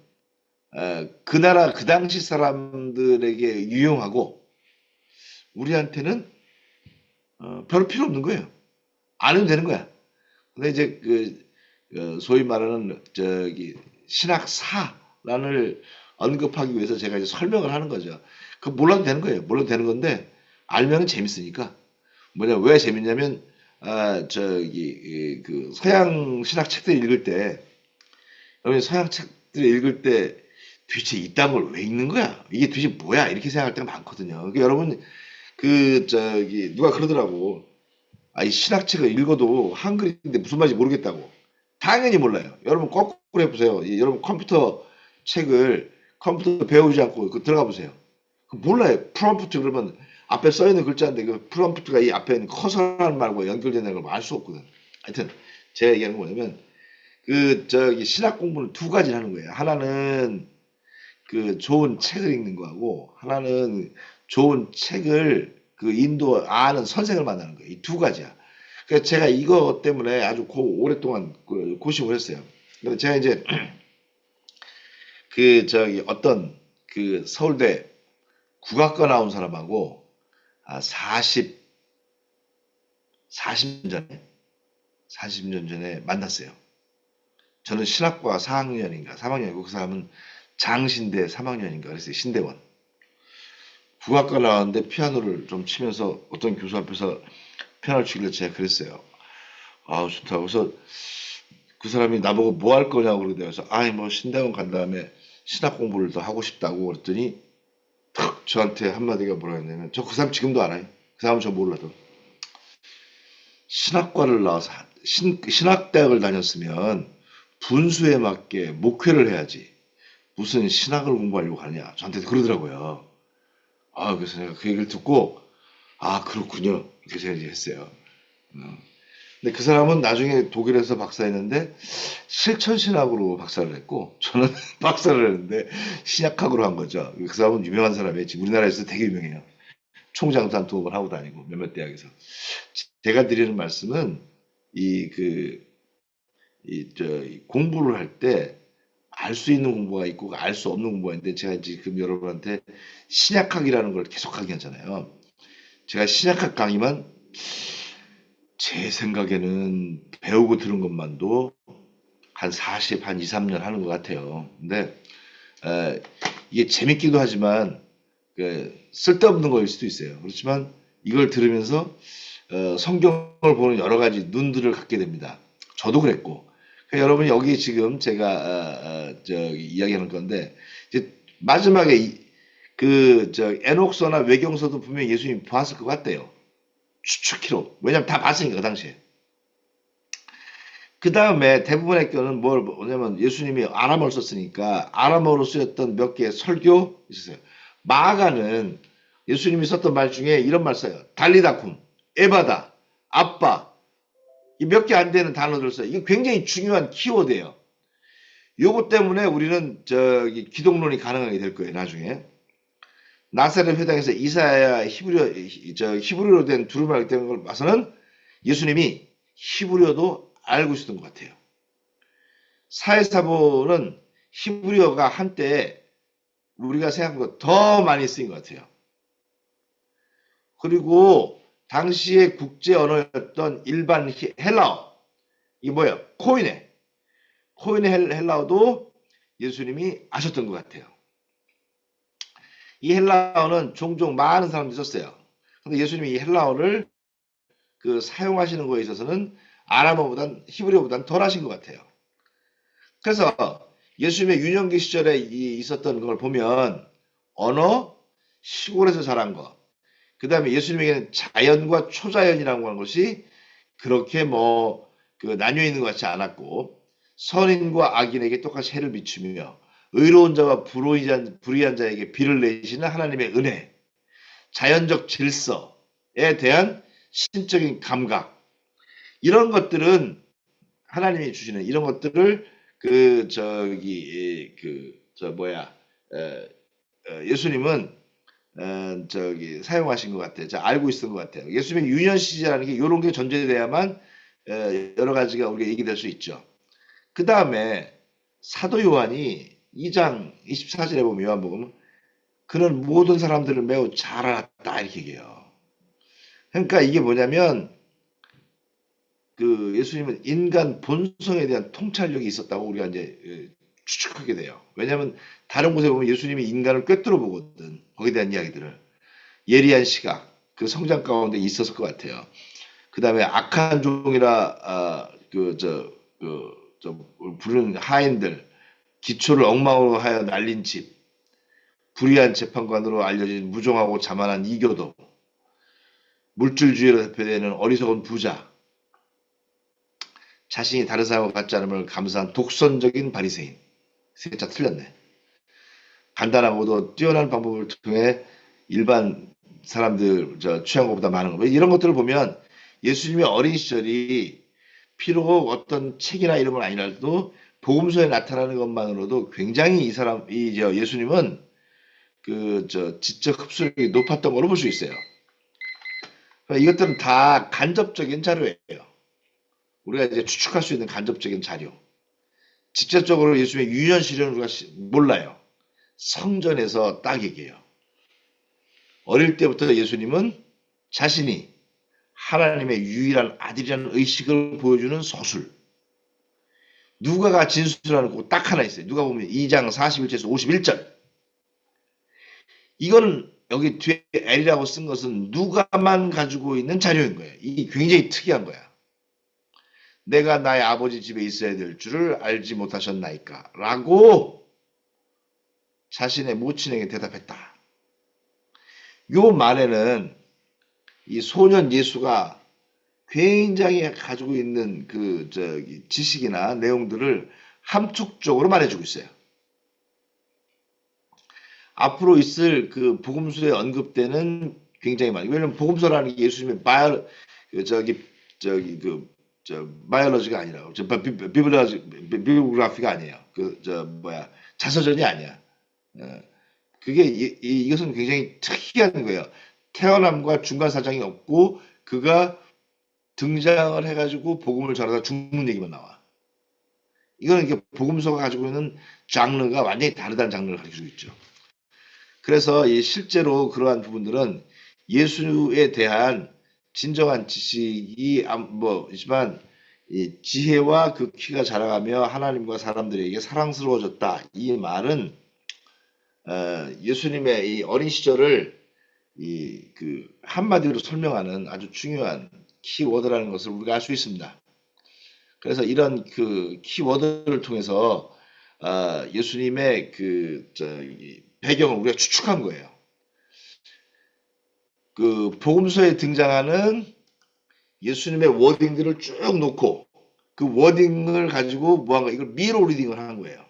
그 나라 그 당시 사람들에게 유용하고, 우리한테는 별로 필요 없는 거예요. 안 해도 되는 거야. 근데 이제 소위 말하는 신학사란을 언급하기 위해서 제가 이제 설명을 하는 거죠. 몰라도 되는 거예요. 몰라도 되는 건데 알면 재밌으니까. 왜 재밌냐면 서양 신학 책들 읽을 때, 여러분 서양 책들 읽을 때 도대체 이딴 걸 왜 읽는 거야? 이게 도대체 뭐야? 이렇게 생각할 때가 많거든요. 그러니까 여러분 누가 그러더라고. 이 신학책을 읽어도 한글인데 무슨 말인지 모르겠다고. 당연히 몰라요. 여러분 거꾸로 해보세요. 여러분 컴퓨터 배우지 않고 들어가 보세요. 몰라요. 프롬프트 그러면 앞에 써있는 글자인데 그 프롬프트가 이 앞에 있는 커서라는 말과 연결되는 걸 알 수 없거든. 하여튼 제가 얘기하는 건 뭐냐면 신학 공부는 두 가지를 하는 거예요. 하나는 좋은 책을 읽는 거하고, 하나는 좋은 책을 아는 선생을 만나는 거예요. 이 두 가지야. 그래서 제가 이거 때문에 아주 오랫동안 고심을 했어요. 근데 제가 이제 어떤 서울대 국악과 나온 사람하고 40년 전에 만났어요. 저는 신학과 4학년인가 3학년이고 그 사람은 장신대 3학년인가 그랬어요. 신대원. 국악과 나왔는데 피아노를 좀 치면서 어떤 교수 앞에서 피아노를 치길래 제가 그랬어요. 좋다. 그래서 그 사람이 나보고 뭐 할 거냐고 그러더라고요. 그래서 신대원 간 다음에 신학 공부를 더 하고 싶다고 그랬더니 탁 저한테 한마디가 뭐라 했냐면, 저 그 사람 지금도 알아요. 그 사람은 저 몰라도. 신학과를 나와서 신학대학을 다녔으면 분수에 맞게 목회를 해야지 무슨 신학을 공부하려고 하느냐, 저한테 그러더라고요. 그래서 내가 그 얘기를 듣고 그렇군요 이렇게 제가 이제 했어요. 근데 그 사람은 나중에 독일에서 박사했는데 실천신학으로 박사를 했고 저는 박사를 했는데 신약학으로 한 거죠. 그 사람은 유명한 사람이에요. 지금 우리나라에서 되게 유명해요. 총장도 한 2번 하고 다니고 몇몇 대학에서. 제가 드리는 말씀은 이 공부를 할 때 알 수 있는 공부가 있고 알 수 없는 공부가 있는데 제가 지금 여러분한테 신약학이라는 걸 계속 강의하잖아요. 제가 신약학 강의만 제 생각에는 배우고 들은 것만도 한 40, 한 2, 3년 하는 것 같아요. 근데 이게 재밌기도 하지만 쓸데없는 거일 수도 있어요. 그렇지만 이걸 들으면서 성경을 보는 여러 가지 눈들을 갖게 됩니다. 저도 그랬고. 그러니까 여러분 여기 지금 제가 이야기하는 건데 이제 마지막에 에녹서나 외경서도 분명히 예수님이 보았을 것 같대요. 추측키로. 왜냐면 다 봤으니까 그 당시에. 그 다음에 대부분의 경우는 뭐냐면 예수님이 아람어를 썼으니까 아람어로 쓰였던 몇 개의 설교 있었어요. 마가는 예수님이 썼던 말 중에 이런 말 써요. 달리다쿰, 에바다, 아빠. 이 몇 개 안 되는 단어들 써요. 이게 굉장히 중요한 키워드예요. 요것 때문에 우리는 기독론이 가능하게 될 거예요. 나중에. 나사렛 회당에서 이사야 히브리어로 된 두루마리 때문에 걸 봐서는 예수님이 히브리어도 알고 있었던 것 같아요. 사회사본은 히브리어가 한때 우리가 생각한 것 더 많이 쓰인 것 같아요. 그리고 당시의 국제 언어였던 일반 헬라어, 이게 뭐예요? 코인의 헬라어도 예수님이 아셨던 것 같아요. 이 헬라어는 종종 많은 사람들이 썼어요. 근데 예수님이 이 헬라어를 사용하시는 거에 있어서는 아람어보단 히브리어보단 덜 하신 것 같아요. 그래서 예수님의 유년기 시절에 있었던 걸 보면 언어, 시골에서 자란 거, 그 다음에 예수님에게는 자연과 초자연이라고 하는 것이 그렇게 나뉘어 있는 것 같지 않았고 선인과 악인에게 똑같이 해를 비추며 의로운 자와 불의한 자에게 비를 내시는 하나님의 은혜, 자연적 질서에 대한 신적인 감각, 이런 것들은 하나님이 주시는 이런 것들을 예수님은 사용하신 것 같아요. 알고 있었던 것 같아요. 예수님의 유년 시절이라는 게 이런 게 전제돼야만 여러 가지가 우리가 얘기될 수 있죠. 그 다음에 사도 요한이 2장 24절에 보면 요한복음 그는 모든 사람들을 매우 잘 알았다 이렇게 얘기해요. 그러니까 이게 뭐냐면 예수님은 인간 본성에 대한 통찰력이 있었다고 우리가 이제 추측하게 돼요. 왜냐하면 다른 곳에 보면 예수님이 인간을 꿰뚫어 보거든. 거기에 대한 이야기들을. 예리한 시각, 그 성장 가운데 있었을 것 같아요. 그 다음에 악한 종이라 부르는 하인들, 기초를 엉망으로 하여 날린 집, 불의한 재판관으로 알려진 무정하고 자만한 이교도, 물질주의로 대표되는 어리석은 부자, 자신이 다른 사람과 같지 않음을 감사한 독선적인 바리새인. 셋자 틀렸네. 간단하고도 뛰어난 방법을 통해 일반 사람들 취한 것보다 많은 거. 이런 것들을 보면 예수님의 어린 시절이 비록 어떤 책이나 이런 건 아니라도 복음서에 나타나는 것만으로도 굉장히 예수님은 지적 흡수력이 높았던 걸로 볼 수 있어요. 이것들은 다 간접적인 자료예요. 우리가 이제 추측할 수 있는 간접적인 자료. 직접적으로 예수님의 유년 시절은 우리가 몰라요. 성전에서 딱 얘기해요. 어릴 때부터 예수님은 자신이 하나님의 유일한 아들이라는 의식을 보여주는 서술. 누가가 진술하는 거 딱 하나 있어요. 누가 보면 2장 41절에서 51절. 이거는 여기 뒤에 L이라고 쓴 것은 누가만 가지고 있는 자료인 거예요. 이게 굉장히 특이한 거야. 내가 나의 아버지 집에 있어야 될 줄을 알지 못하셨나이까? 라고 자신의 모친에게 대답했다. 요 말에는 이 소년 예수가 굉장히 가지고 있는 지식이나 내용들을 함축적으로 말해주고 있어요. 앞으로 있을 복음서에 언급되는 굉장히 많이. 왜냐면 복음서라는 게 예수님의 저기 저 바이올로지가 아니라 비블리오그래피가 아니에요. 그 저 뭐야 자서전이 아니야. 어, 그게 이것은 굉장히 특이한 거예요. 태어남과 중간 사정이 없고 그가 등장을 해가지고 복음을 전하다 죽는 얘기만 나와. 이거는 이게 복음서가 가지고 있는 장르가 완전히 다르다는 장르를 가지고 있죠. 그래서 이 실제로 그러한 부분들은 예수에 대한 진정한 지식이 뭐지만 이 지혜와 그 키가 자라가며 하나님과 사람들에게 사랑스러워졌다. 이 말은 예수님의 이 어린 시절을 이 그 한마디로 설명하는 아주 중요한 키워드라는 것을 우리가 알 수 있습니다. 그래서 이런 그 키워드를 통해서 예수님의 그 배경을 우리가 추측한 거예요. 그 복음서에 등장하는 예수님의 워딩들을 쭉 놓고 그 워딩을 가지고 뭐한가 이걸 미러 리딩을 하는 거예요.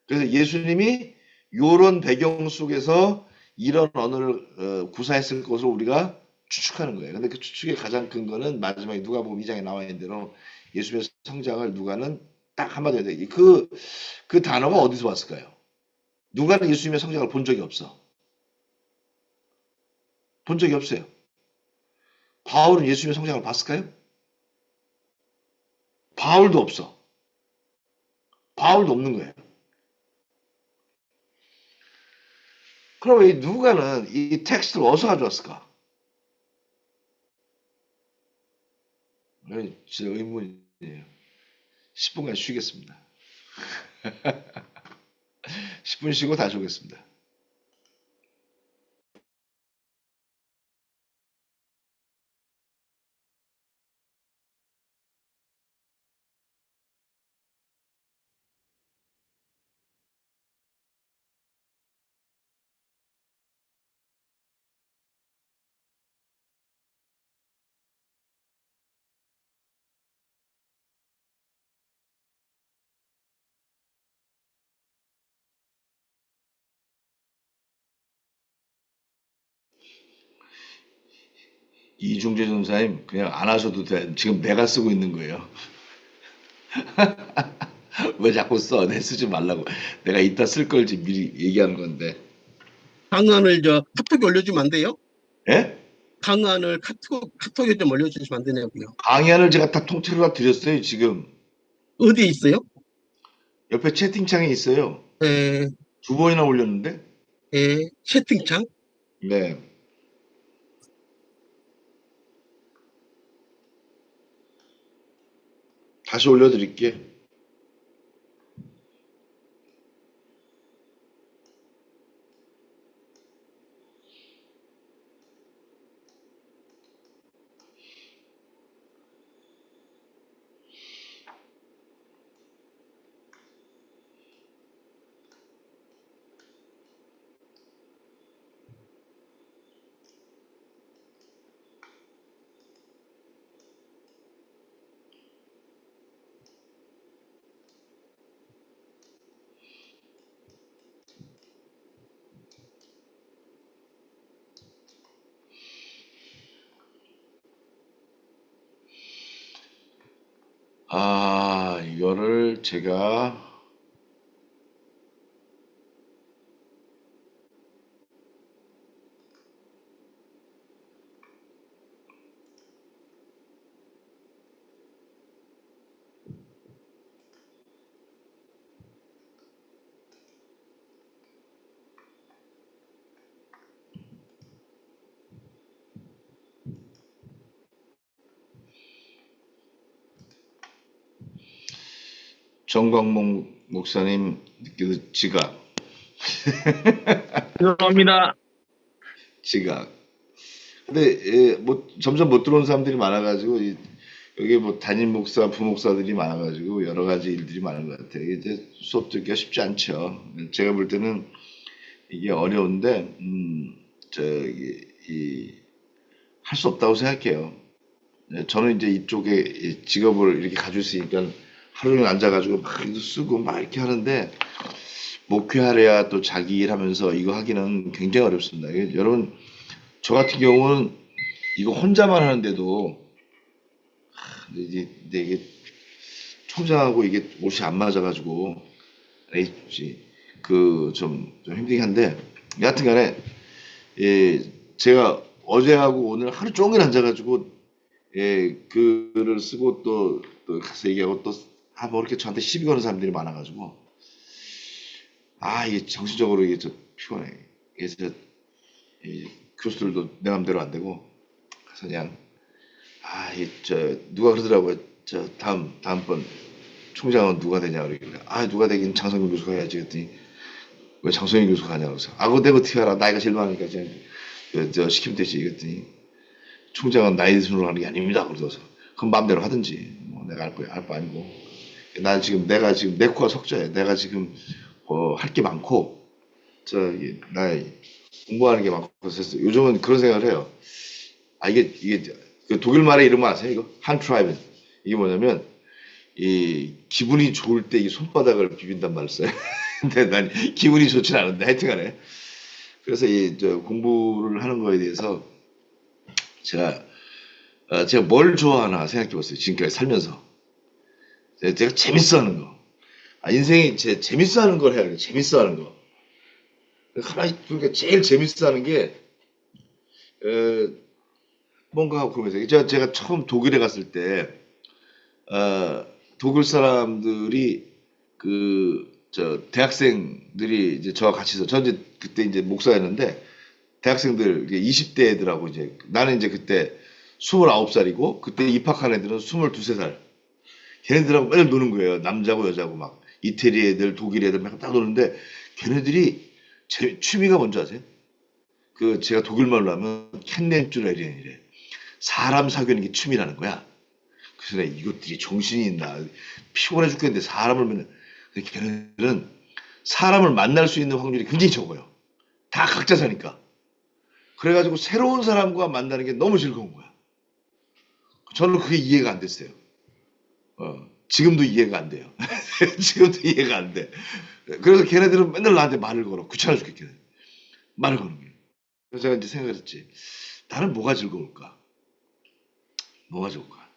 그래서 예수님이 이런 배경 속에서 이런 언어를 구사했을 것으로 우리가 추측하는 거예요. 근데 그 추측의 가장 큰 거는 마지막에 누가복음 2장에 나와 있는 대로 예수님의 성장을 누가는 딱 한마디로 얘기해. 그 단어가 어디서 왔을까요? 누가는 예수님의 성장을 본 적이 없어. 본 적이 없어요. 바울은 예수님의 성장을 봤을까요? 바울도 없어. 바울도 없는 거예요. 그럼 이 누가는 이 텍스트를 어디서 가져왔을까? 제 의문이에요. 10분간 쉬겠습니다. 10분 쉬고 다시 오겠습니다. 이중재 전사님 그냥 안 하셔도 돼. 지금 내가 쓰고 있는 거예요. 왜 자꾸 써? 내 쓰지 말라고. 내가 이따 쓸 걸지 미리 얘기하는 건데. 강의안을 카톡에 올려주면 안 돼요? 예? 강의안을 카톡에 좀 올려주시면 안 되냐고요. 강의안을 제가 다 통째로 다 드렸어요. 지금 어디에 있어요? 옆에 채팅창에 있어요. 에, 2번이나 올렸는데. 채팅창? 네. 다시 올려드릴게. 이거를 제가 정광목 목사님 그 지각. 죄송합니다. 지각. 근데 뭐 점점 못 들어오는 사람들이 많아가지고 여기 뭐 담임 목사, 부목사들이 많아가지고 여러 가지 일들이 많은 것 같아요. 이제 수업 듣기가 쉽지 않죠. 제가 볼 때는 이게 어려운데 할 수 없다고 생각해요. 저는 이제 이쪽에 이 직업을 이렇게 가지고 있으니까 하루 종일 앉아가지고 막 이거 쓰고 막 이렇게 하는데 목회하려야 또 자기 일하면서 이거 하기는 굉장히 어렵습니다. 여러분 저 같은 경우는 이거 혼자만 하는데도 근데 이게 총장하고 이게 옷이 안 맞아가지고 좀 힘들긴 한데 여하튼간에 제가 어제하고 오늘 하루 종일 앉아가지고 글을 쓰고 또 가서 얘기하고 뭐 이렇게 저한테 시비 거는 사람들이 많아가지고 이게 정신적으로 이게 좀 피곤해. 그래서 이 교수들도 내 맘대로 안 되고 그래서 그냥 누가 그러더라고요. 다음번 총장은 누가 되냐 그러길래 누가 되긴 장성균 교수가 해야지 그랬더니 왜 장성균 교수가 하냐고 그래서 그거 내가 어떻게 알아 나이가 제일 많으니까 저 시키면 되지 그랬더니 총장은 나이 순으로 하는 게 아닙니다 그러더서 그럼 마음대로 하든지 뭐 내가 알 거 아니고 내가 지금 내 코가 석자야. 내가 지금 할 게 많고 나 공부하는 게 많고 그래서 요즘은 그런 생각을 해요. 이게 그 독일 말의 이름 아세요? 이거 한트라이븐 이게 뭐냐면 이 기분이 좋을 때 이 손바닥을 비빈단 말을 써요. 근데 난 기분이 좋진 않은데 하여튼간에 그래서 공부를 하는 거에 대해서 제가 뭘 좋아하나 생각해봤어요. 지금까지 살면서 제가 재밌어하는 거. 인생이 재밌어하는 걸 해야 돼요. 재밌어하는 거. 그러니까 제일 재밌어하는 게 뭔가 하고 그러면서 제가 처음 독일에 갔을 때 독일 사람들이 대학생들이 이제 저와 같이 있어. 저 그때 이제 목사였는데 대학생들 20대 애들하고 나는 그때 29살이고 그때 입학한 애들은 22, 3살. 걔네들하고 매일 노는 거예요. 남자고 여자고 막 이태리 애들, 독일 애들 막 딱 노는데 걔네들이 취미가 뭔지 아세요? 제가 독일말로 하면 캔넨쭈레리이래. 사람 사귀는 게 취미라는 거야. 그래서 내가 이것들이 정신이 있나 피곤해 죽겠는데 사람을 맨날 걔네들은 사람을 만날 수 있는 확률이 굉장히 적어요. 다 각자 사니까. 그래가지고 새로운 사람과 만나는 게 너무 즐거운 거야. 저는 그게 이해가 안 됐어요. 지금도 이해가 안 돼요. 지금도 이해가 안 돼. 그래서 걔네들은 맨날 나한테 말을 걸어. 귀찮아 죽겠게. 말을 거는 거예요. 그래서 제가 이제 생각했지. 나는 뭐가 즐거울까? 뭐가 좋을까?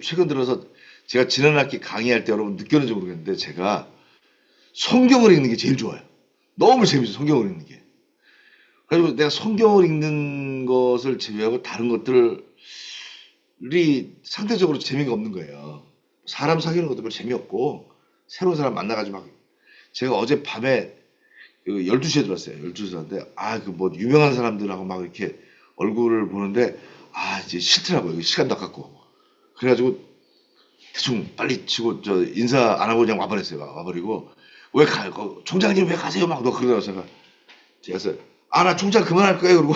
최근 들어서 제가 지난 학기 강의할 때 여러분 느꼈는지 모르겠는데 제가 성경을 읽는 게 제일 좋아요. 너무 재밌어요. 성경을 읽는 게. 그래서 내가 성경을 읽는 것을 제외하고 다른 것들이 상대적으로 재미가 없는 거예요. 사람 사귀는 것도 별로 재미없고 새로운 사람 만나가지고 막 제가 어제 밤에 12시에 들었어요. 12시에 들었는데 뭐 유명한 사람들하고 막 이렇게 얼굴을 보는데 이제 싫더라고요. 시간도 아깝고. 그래가지고 대충 빨리 치고 인사 안 하고 그냥 와버렸어요. 와버리고 왜 가요? 총장님 왜 가세요? 막 너 그러더라고 제가 나 총장 그만할 거예요. 그러고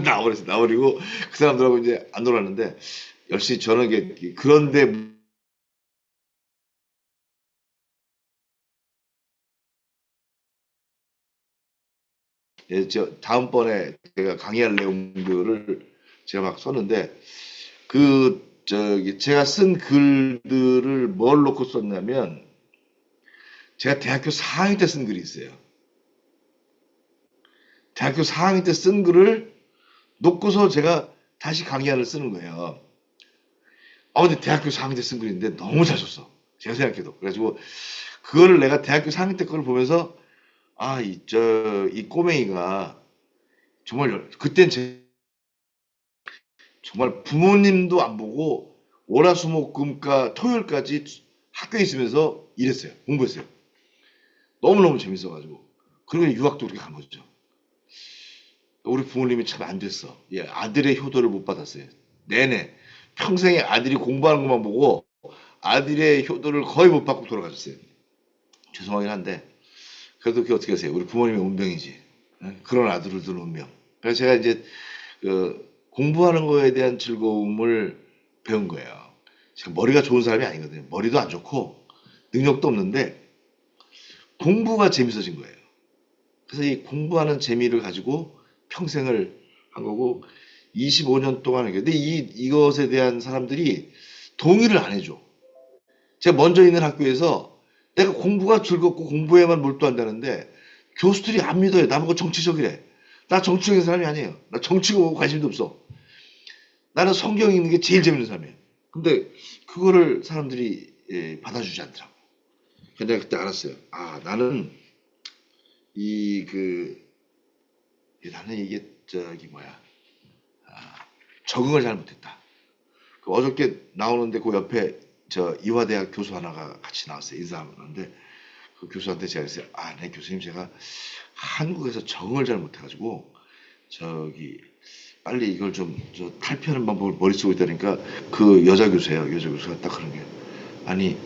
나와버렸어요. 나와버리고 그 사람들하고 이제 안 놀았는데 역시 저는 그런데 다음번에 제가 강의할 내용들을 제가 막 썼는데 제가 쓴 글들을 뭘 놓고 썼냐면 제가 대학교 4학년 때 쓴 글이 있어요. 대학교 4학년 때 쓴 글을 놓고서 제가 다시 강의안을 쓰는 거예요. 근데 대학교 4학년 때 쓴 글인데 너무 잘 썼어. 제가 생각해도. 그래가지고 그거를 내가 대학교 4학년 때 걸 보면서 이 꼬맹이가 정말 그땐 정말 부모님도 안 보고 월화수목금과 토요일까지 학교에 있으면서 일했어요. 공부했어요. 너무너무 재밌어가지고. 그리고 유학도 그렇게 간 거죠. 우리 부모님이 참 안 됐어. 아들의 효도를 못 받았어요. 내내. 평생에 아들이 공부하는 것만 보고 아들의 효도를 거의 못 받고 돌아가셨어요. 죄송하긴 한데 그래도 그게 어떻게 하세요? 우리 부모님의 운명이지. 그런 아들을 둔 운명. 그래서 제가 이제 공부하는 거에 대한 즐거움을 배운 거예요. 제가 머리가 좋은 사람이 아니거든요. 머리도 안 좋고 능력도 없는데 공부가 재밌어진 거예요. 그래서 이 공부하는 재미를 가지고 평생을 한 거고 25년 동안 근데 이것에 대한 사람들이 동의를 안 해줘. 제가 먼저 있는 학교에서 내가 공부가 즐겁고 공부에만 몰두한다는데 교수들이 안 믿어요. 나보고 정치적이래. 나 정치적인 사람이 아니에요. 나 정치고 관심도 없어. 나는 성경 읽는 게 제일 재밌는 사람이에요. 근데 그거를 사람들이 받아주지 않더라고. 근데 내가 그때 알았어요. 아, 나는 나는 이게 적응을 잘 못했다. 그 어저께 나오는데 그 옆에 저 이화대학 교수 하나가 같이 나왔어요. 인사하는데 그 교수한테 제가 그랬어요. 아, 네 교수님, 제가 한국에서 적응을 잘 못해가지고 빨리 이걸 좀 탈피하는 방법을 머릿속에 있다니까, 그 여자 교수예요. 여자 교수가 딱 그런 게, 아니,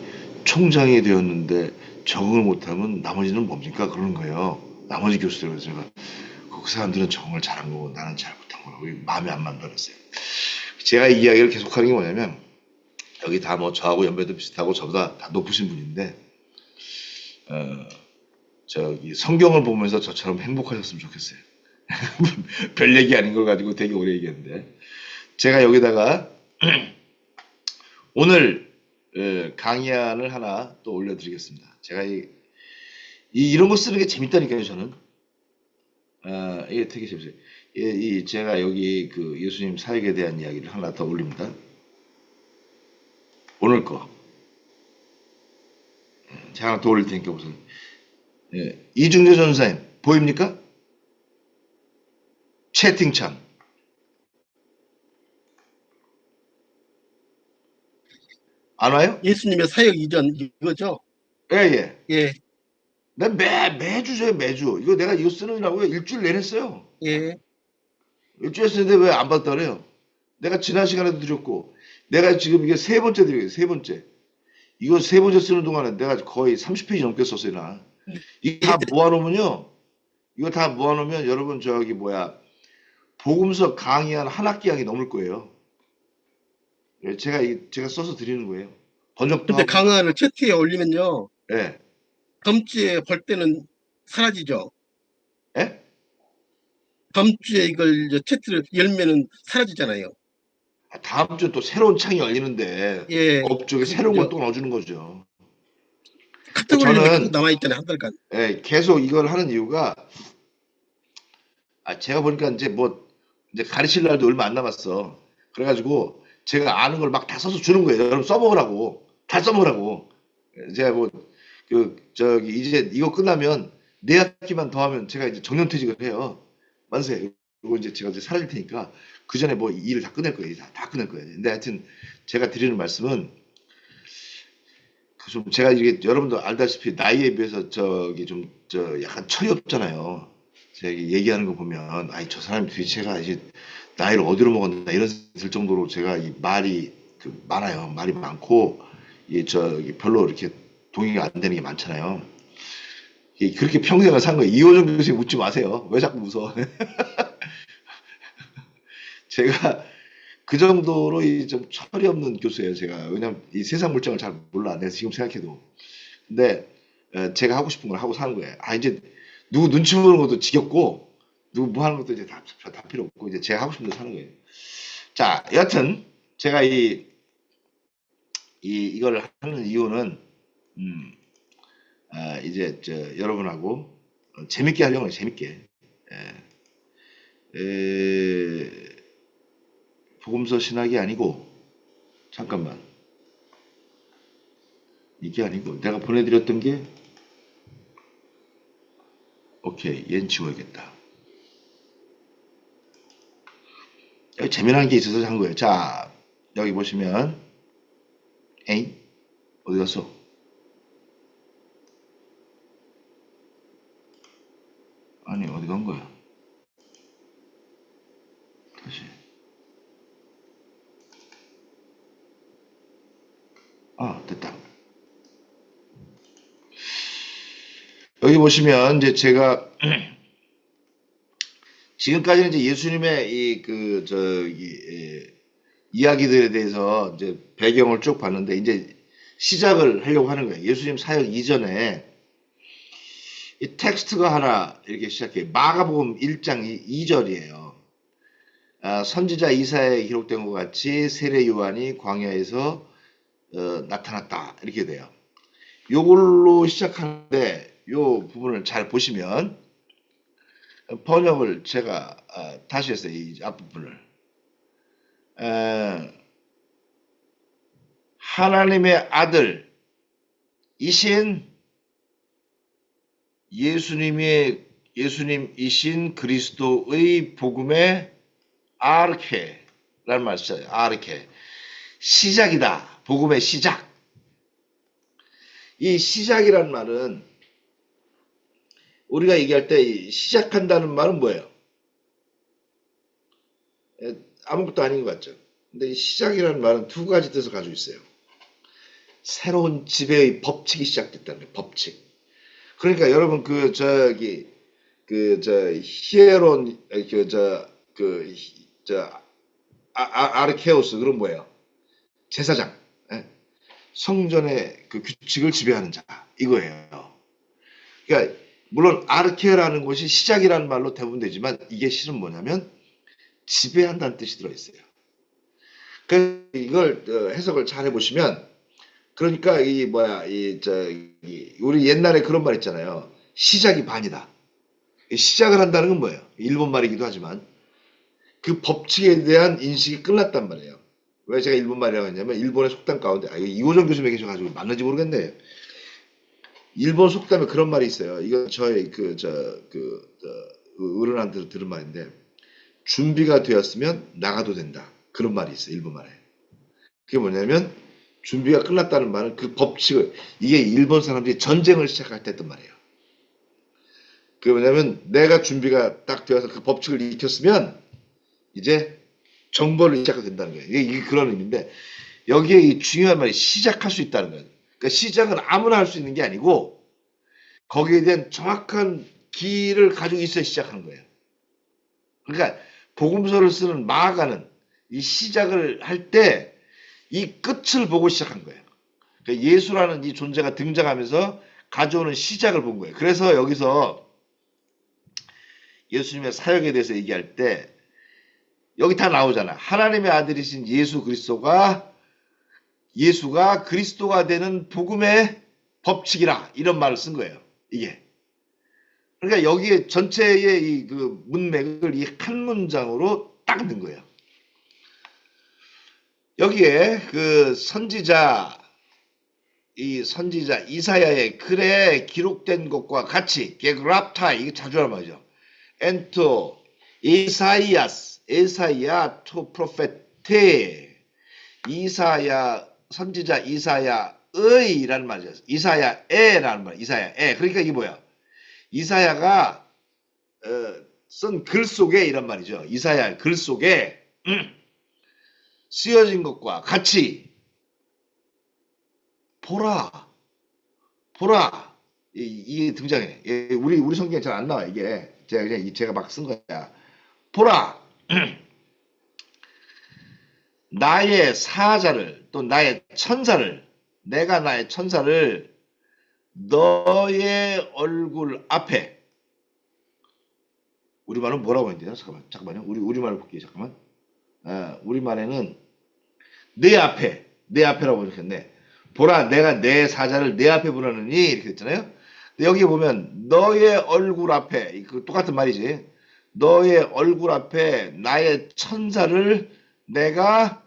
총장이 되었는데 적응을 못하면 나머지는 뭡니까? 그러는 거예요. 나머지 교수들은. 제가 그 사람들은 적응을 잘한 거고 나는 잘 못한 거라고 마음에 안 만들었어요. 제가 이 이야기를 계속하는 게 뭐냐면, 여기 다 뭐 저하고 연배도 비슷하고 저보다 다 높으신 분인데, 어, 성경을 보면서 저처럼 행복하셨으면 좋겠어요. 별 얘기 아닌 걸 가지고 되게 오래 얘기했는데, 제가 여기다가 오늘 강의안을 하나 또 올려드리겠습니다. 제가 이런 거 쓰는 게 재밌다니까요, 저는. 이게 되게 재밌어요. 제가 여기 그 예수님 사역에 대한 이야기를 하나 더 올립니다. 오늘 거. 제가 하나 더 올릴 테니까 우선. 이중재 전사님, 보입니까? 채팅창. 안 와요? 예수님의 사역 이전 이거죠? 예, 예. 예, 난 매주 줘요, 매주. 이거 쓰느라고 일주일 내내 써요. 예. 일주일 쓰는데 왜 안 받다 그래요? 내가 지난 시간에도 드렸고, 내가 지금 이게 세 번째 드리겠어요, 세 번째. 이거 세 번째 쓰는 동안에 내가 거의 30페이지 넘게 썼어요, 나. 이거 다 모아놓으면요. 이거 다 모아놓으면 여러분 복음서 강의한 한 학기양이 넘을 거예요. 제가 써서 드리는 거예요. 번역도 근데 하고. 강화를 채팅에 올리면요. 예. 다음 주에 볼 때는 사라지죠. 예? 다음 주에 이걸 이제 채팅을 열면은 사라지잖아요. 다음 주에 또 새로운 창이 열리는데, 예. 업쪽에 새로운 걸 또 넣어주는 거죠. 카톡 올리면 계속 저는 남아있잖아요, 한 달간. 계속 이걸 하는 이유가, 제가 보니까 이제 가르칠 날도 얼마 안 남았어. 그래가지고 제가 아는 걸 막 다 써서 주는 거예요. 여러분 써먹으라고. 다 써먹으라고. 제가 이제 이거 끝나면 네 학기만 더 하면 제가 이제 정년퇴직을 해요. 만세. 그리고 이제 제가 이제 사라질 테니까 그 전에 일을 다 끝낼 거예요. 다 끝낼 거예요. 근데 하여튼 제가 드리는 말씀은, 제가 이게 여러분도 알다시피 나이에 비해서 약간 철이 없잖아요. 제가 얘기하는 거 보면, 저 사람이 도대체가 이제 나이를 어디로 먹었나 이런 생각이 들 정도로 제가 이 말이 많아요. 말이 많고, 별로 이렇게 동의가 안 되는 게 많잖아요. 그렇게 평생을 산 거예요. 이호정 교수님 웃지 마세요. 왜 자꾸 웃어? 제가 그 정도로 좀 철이 없는 교수예요, 제가. 왜냐면 이 세상 물정을 잘 몰라. 내가 지금 생각해도. 근데 제가 하고 싶은 걸 하고 사는 거예요. 이제 누구 눈치 보는 것도 지겹고, 누구 뭐 하는 것도 이제 다 필요 없고, 이제 제가 하고 싶은 대로 사는 거예요. 자, 여하튼 제가 이걸 하는 이유는, 이제 여러분하고 재밌게 하려고 해요. 재밌게. 복음서 신학이 아니고, 잠깐만, 이게 아니고 내가 보내드렸던 게, 오케이, 얘는 지워야겠다. 여기 재미난 게 있어서 한 거예요. 자, 여기 보시면, 에잉? 어디 갔어? 아니, 어디 간 거야? 다시. 됐다. 여기 보시면 이제 제가 지금까지는 이제 예수님의 이야기들에 대해서 이제 배경을 쭉 봤는데, 이제 시작을 하려고 하는 거예요. 예수님 사역 이전에 이 텍스트가 하나 이렇게 시작해요. 마가복음 1장 2절이에요. 선지자 이사야에 기록된 것 같이 세례 요한이 광야에서 나타났다, 이렇게 돼요. 요걸로 시작하는데, 요 부분을 잘 보시면, 번역을 제가 다시 했어요. 이 앞부분을. 하나님의 아들이신 예수님이신 그리스도의 복음의 아르케라는 말을 써요. 아르케. 시작이다. 복음의 시작. 이 시작이라는 말은 우리가 얘기할 때 시작한다는 말은 뭐예요? 아무것도 아닌 것 같죠. 근데 이 시작이라는 말은 두 가지 뜻을 가지고 있어요. 새로운 지배의 법칙이 시작됐다는 거예요. 법칙. 그러니까 여러분 히에론 아르케오스 그런 뭐예요? 제사장. 예? 성전의 그 규칙을 지배하는 자 이거예요. 그러니까 물론 아르케라는 것이 시작이라는 말로 대부분 되지만 이게 실은 뭐냐면 지배한다는 뜻이 들어있어요. 그러니까 이걸 해석을 잘 해보시면 그러니까 우리 옛날에 그런 말 있잖아요. 시작이 반이다. 시작을 한다는 건 뭐예요? 일본 말이기도 하지만 그 법칙에 대한 인식이 끝났단 말이에요. 왜 제가 일본 말이라고 했냐면 일본의 속담 가운데 이거 이호정 교수님이 계셔가지고 맞는지 모르겠네. 일본 속담에 그런 말이 있어요. 이건 저의 어른한테 들은 말인데 준비가 되었으면 나가도 된다. 그런 말이 있어요. 일본 말에. 그게 뭐냐면 준비가 끝났다는 말은 그 법칙을 이게 일본 사람들이 전쟁을 시작할 때 했던 말이에요. 그게 뭐냐면 내가 준비가 딱 되어서 그 법칙을 익혔으면 이제 정벌을 시작해도 된다는 거예요. 이게 그런 의미인데 여기에 이 중요한 말이 시작할 수 있다는 거예요. 그러니까 시작은 아무나 할 수 있는 게 아니고 거기에 대한 정확한 길을 가지고 있어야 시작하는 거예요. 그러니까 복음서를 쓰는 마가는 이 시작을 할 때 이 끝을 보고 시작한 거예요. 그러니까 예수라는 이 존재가 등장하면서 가져오는 시작을 본 거예요. 그래서 여기서 예수님의 사역에 대해서 얘기할 때 여기 다 나오잖아. 하나님의 아들이신 예수가 그리스도가 되는 복음의 법칙이라 이런 말을 쓴 거예요. 이게. 그러니까 여기에 전체의 이 그 문맥을 이 한 문장으로 딱 넣은 거예요. 여기에 그 선지자 이사야의 글에 기록된 것과 같이 게그랍타이 이게 자주 하는 말이죠. 엔토 이사야 토 프로페테 선지자 이사야의라는 말이죠. 이사야에라는 말. 이사야에. 그러니까 이게 뭐야? 이사야가 쓴 글 속에 이란 말이죠. 이사야 글 속에 쓰여진 것과 같이 보라 이게 등장해. 우리 성경에 잘 안 나와 이게 제가 막 쓴 거야. 보라 나의 사자를 또 나의 천사를 내가 나의 천사를 너의 얼굴 앞에 우리말은 뭐라고 했는데요? 잠깐만요. 우리말 볼게요. 잠깐만. 우리말에는 내 앞에라고 이렇게 보라 내가 내 사자를 내 앞에 보라느니 이렇게 했잖아요. 근데 여기 보면 너의 얼굴 앞에 그 똑같은 말이지. 너의 얼굴 앞에 나의 천사를 내가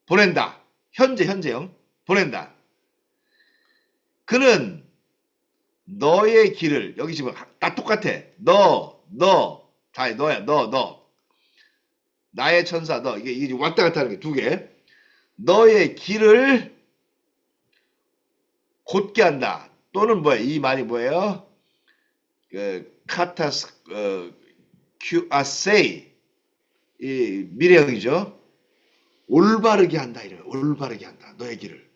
보낸다. 현재형 보낸다. 그는 너의 길을 여기 지금 다 똑같아. 너야 너 나의 천사 너 이게 왔다 갔다 하는 게 두 개. 너의 길을 곧게 한다. 또는 뭐야? 이 말이 뭐예요? 카타스 큐아세이 이 미래형이죠. 올바르게 한다 이래요. 올바르게 한다. 너의 길을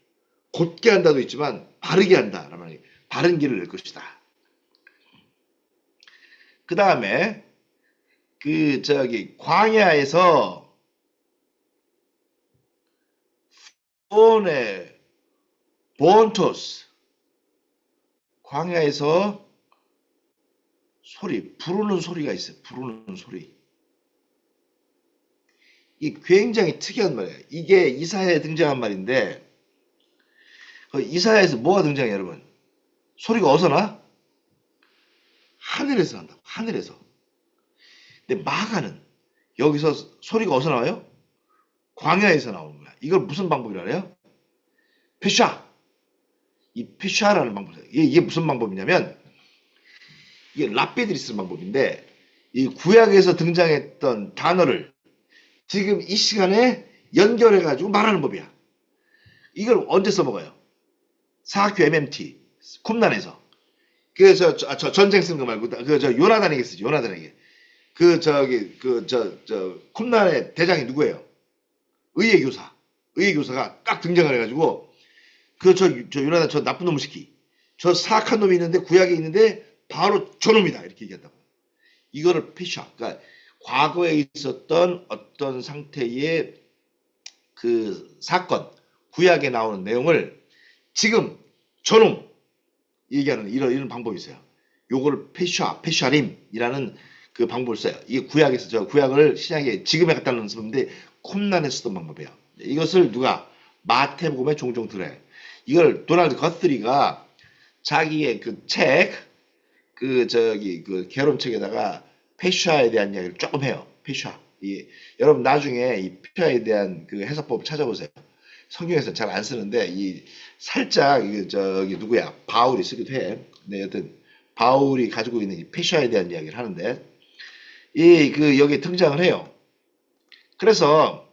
곧게 한다도 있지만 바르게 한다. 라는 바른 길을 낼 것이다. 그 다음에 광야에서 본토스 광야에서 부르는 소리가 있어요. 부르는 소리. 이게 굉장히 특이한 말이에요. 이게 이사야에 등장한 말인데 이사야에서 뭐가 등장해요, 여러분? 소리가 어디서 나? 하늘에서 난다. 하늘에서. 근데 마가는 여기서 소리가 어디서 나와요? 광야에서 나오는 거야. 이걸 무슨 방법이라 해요? 페샤. 이 페샤라는 방법이에요. 이게 무슨 방법이냐면 이게 랍비들이 쓰는 방법인데 이 구약에서 등장했던 단어를 지금 이 시간에 연결해 가지고 말하는 법이야. 이걸 언제 써먹어요? 사학교 MMT 쿰란에서 저 전쟁 쓰는 거 말고 요나단에게 쓰지. 요나단에게 쿰란의 대장이 누구예요? 의의 교사. 의의 교사가 딱 등장을 해가지고 요나단 저 나쁜 놈을 시키. 저 사악한 놈이 있는데 구약에 있는데 바로 저놈이다 이렇게 얘기한다고. 이거를 피셔. 그러니까 과거에 있었던 어떤 상태의 그 사건, 구약에 나오는 내용을 지금 저놈 얘기하는 이런 방법이 있어요. 요걸 페샤림이라는 그 방법을 써요. 이게 구약에서 저 구약을 신약에 지금에 갖다 놓는 방법인데 콤란에 쓰던 방법이에요. 이것을 누가 마태복음에 종종 들어요. 이걸 도널드 거스리가 자기의 그 책, 그 개론책에다가 페샤에 대한 이야기를 조금 해요. 페샤. 여러분 나중에 이 페샤에 대한 그 해석법 찾아보세요. 성경에서 잘 안 쓰는데 이 살짝 누구야 바울이 쓰기도 해. 네, 여튼 바울이 가지고 있는 이 페샤에 대한 이야기를 하는데 여기 등장을 해요. 그래서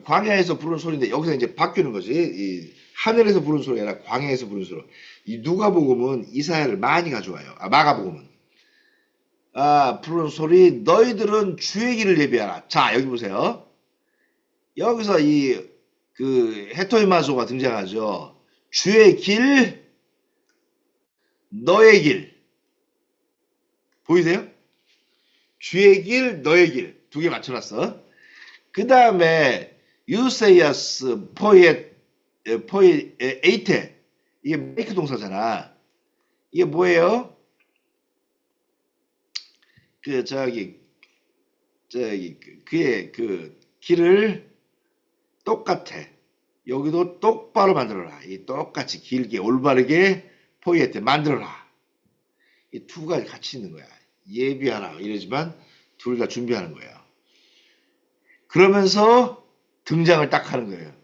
광야에서 부르는 소리인데 여기서 이제 바뀌는 거지. 이 하늘에서 부르는 소리가 아니라 광야에서 부르는 소리. 이 누가복음은 이사야를 많이 가져와요. 마가복음은 부르는 소리 너희들은 주의 길을 예비하라. 자 여기 보세요. 여기서 헤토이마소가 등장하죠. 주의 길, 너의 길. 보이세요? 주의 길, 너의 길. 두 개 맞춰놨어. 그 다음에 유세이아스 에이테. 이게 메이크 동사잖아. 이게 뭐예요? 그의 그 길을 똑같아. 여기도 똑바로 만들어라. 이 똑같이 길게 올바르게 포이에테 만들어라. 이 두 가지 같이 있는 거야. 예비하라 이러지만 둘 다 준비하는 거예요. 그러면서 등장을 딱 하는 거예요.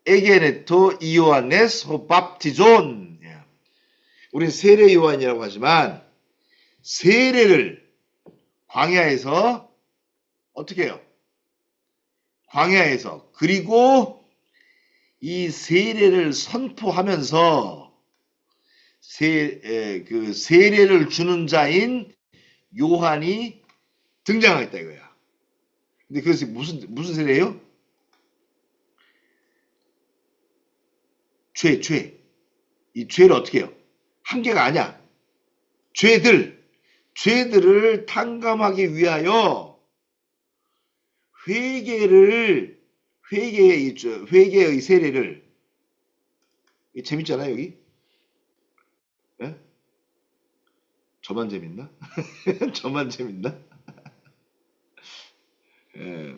에게네토 이오안네스 호밥티존. 우린 세례 요한이라고 하지만 세례를 광야에서 어떻게 해요? 광야에서 그리고 이 세례를 선포하면서 세례를 주는 자인 요한이 등장하겠다 이거야. 근데 그것이 무슨 세례예요? 죄. 이 죄를 어떻게 해요? 한계가 아니야. 죄들을 탕감하기 위하여 회개의 세례를. 재밌잖아요 여기. 예? 저만 재밌나? 저만 재밌나? 예.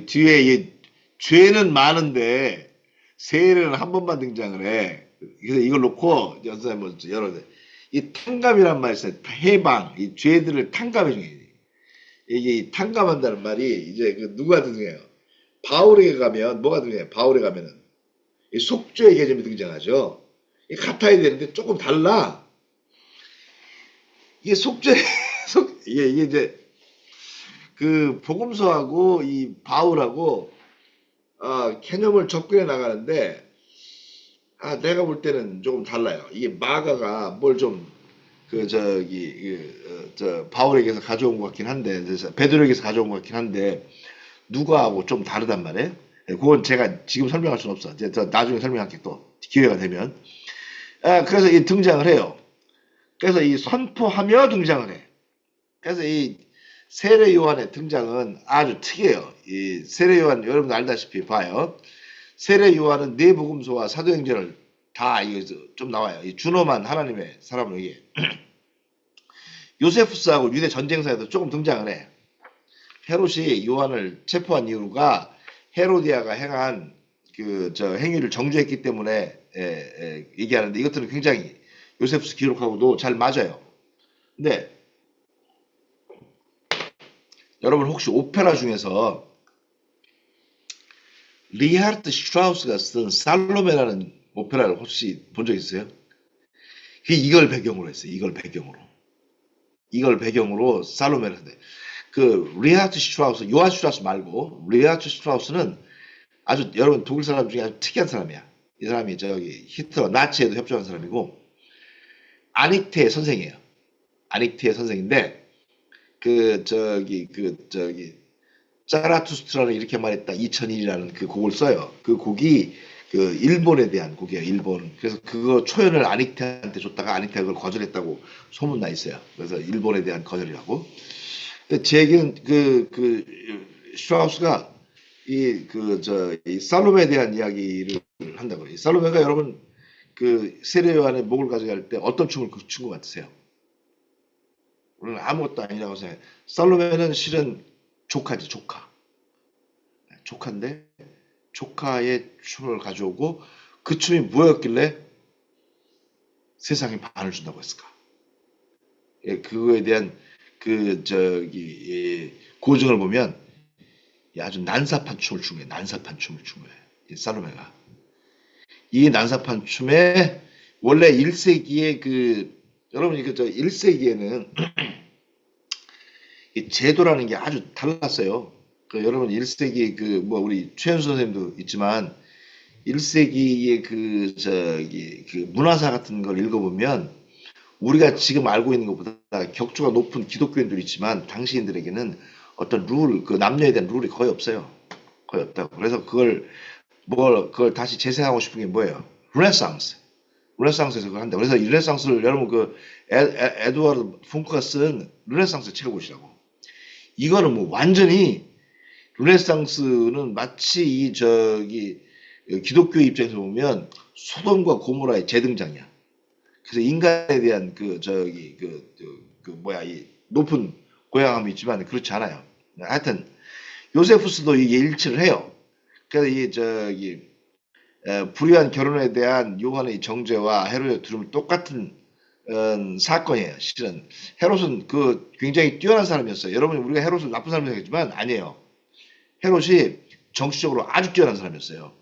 뒤에 죄는 많은데 세례는 한 번만 등장을 해. 그래서 이걸 놓고 연습해 여러 이 탕감이란 말이 있어요. 해방, 이 죄들을 탕감해 주는 게 이게 탕감한다는 말이 이제 누가 등장해요? 바울에게 가면 뭐가 등장해요? 바울에 가면은 이 속죄의 개념이 등장하죠. 이 같아야 되는데 조금 달라. 이게 이게 이제 그 복음서하고 이 바울하고 개념을 접근해 나가는데 내가 볼 때는 조금 달라요. 이게 마가가 뭘 좀 바울에게서 가져온 것 같긴 한데 베드로에게서 가져온 것 같긴 한데 누가하고 좀 다르단 말이에요. 그건 제가 지금 설명할 수는 없어. 이제 나중에 설명할게 또 기회가 되면. 그래서 이 등장을 해요. 그래서 이 선포하며 등장을 해. 그래서 이 세례 요한의 등장은 아주 특이해요. 이 세례 요한 여러분 알다시피 봐요. 세례 요한은 네 복음서와 사도행전을 다 이거 좀 나와요. 이 준엄한 하나님의 사람으로 이게 요세푸스하고 유대 전쟁사에도 조금 등장을 해. 헤롯이 요한을 체포한 이유가 헤로디아가 행한 행위를 정죄했기 때문에 얘기하는데 이것들은 굉장히 요세푸스 기록하고도 잘 맞아요. 근데 여러분 혹시 오페라 중에서 리하르트 슈트라우스가 쓴 살로메라는 오페라를 혹시 본 적 있어요? 그게 이걸 배경으로 했어요. 이걸 배경으로 살로메를 했는데 그 리하르트 슈트라우스, 요한 슈트라우스 말고 리하르트 슈트라우스는 아주 여러분 독일 사람 중에 아주 특이한 사람이야. 이 사람이 저기 히틀러 나치에도 협조한 사람이고 아닉테의 선생이에요. 아닉테의 선생인데 그 저기 짜라투스트라는 이렇게 말했다 2001이라는 그 곡을 써요. 그 곡이 그 일본에 대한 곡이에요. 일본. 그래서 그거 초연을 아닉테한테 줬다가 아닉테가 그걸 거절했다고 소문 나 있어요. 그래서 일본에 대한 거절이라고. 근데 제 얘기는 슈트라우스가 이 살로메에 대한 이야기를 한다고 해요. 살로메가 여러분 그 세례 요한의 목을 가져갈 때 어떤 춤을 춘 것 같으세요? 우리는 아무것도 아니라고 생각해요. 살로메는 실은 조카지, 조카인데 조카의 춤을 가져오고 그 춤이 뭐였길래 세상에 반을 준다고 했을까? 예, 그거에 대한 고증을 보면 아주 난사판 춤을 춘 거예요. 난사판 춤을 춘 거예요. 이 살로메가. 이 난사판 춤에 원래 1세기에 여러분이 1세기에는 이 제도라는 게 아주 달랐어요. 여러분 1세기 우리 최현수 선생님도 있지만 1세기의 문화사 같은 걸 읽어보면 우리가 지금 알고 있는 것보다 격조가 높은 기독교인들이 있지만 당시인들에게는 어떤 남녀에 대한 룰이 거의 없어요. 거의 없다고. 그래서 그걸 다시 재생하고 싶은 게 뭐예요? 르네상스에서 그걸 한다. 그래서 이 르네상스를 여러분 에드워드 펑크가 쓴 르네상스 책을 보시라고. 이거는 뭐 완전히 르네상스는 마치 기독교 입장에서 보면 소돔과 고모라의 재등장이야. 그래서 인간에 대한 이 높은 고양함이 있지만 그렇지 않아요. 하여튼 요세푸스도 이게 일치를 해요. 그래서 불의한 결혼에 대한 요한의 정죄와 헤롯의 두름은 똑같은 사건이에요. 실은 헤롯은 굉장히 뛰어난 사람이었어요. 여러분 우리가 헤롯을 나쁜 사람이라고 생각했지만 아니에요. 헤롯이 정치적으로 아주 뛰어난 사람이었어요.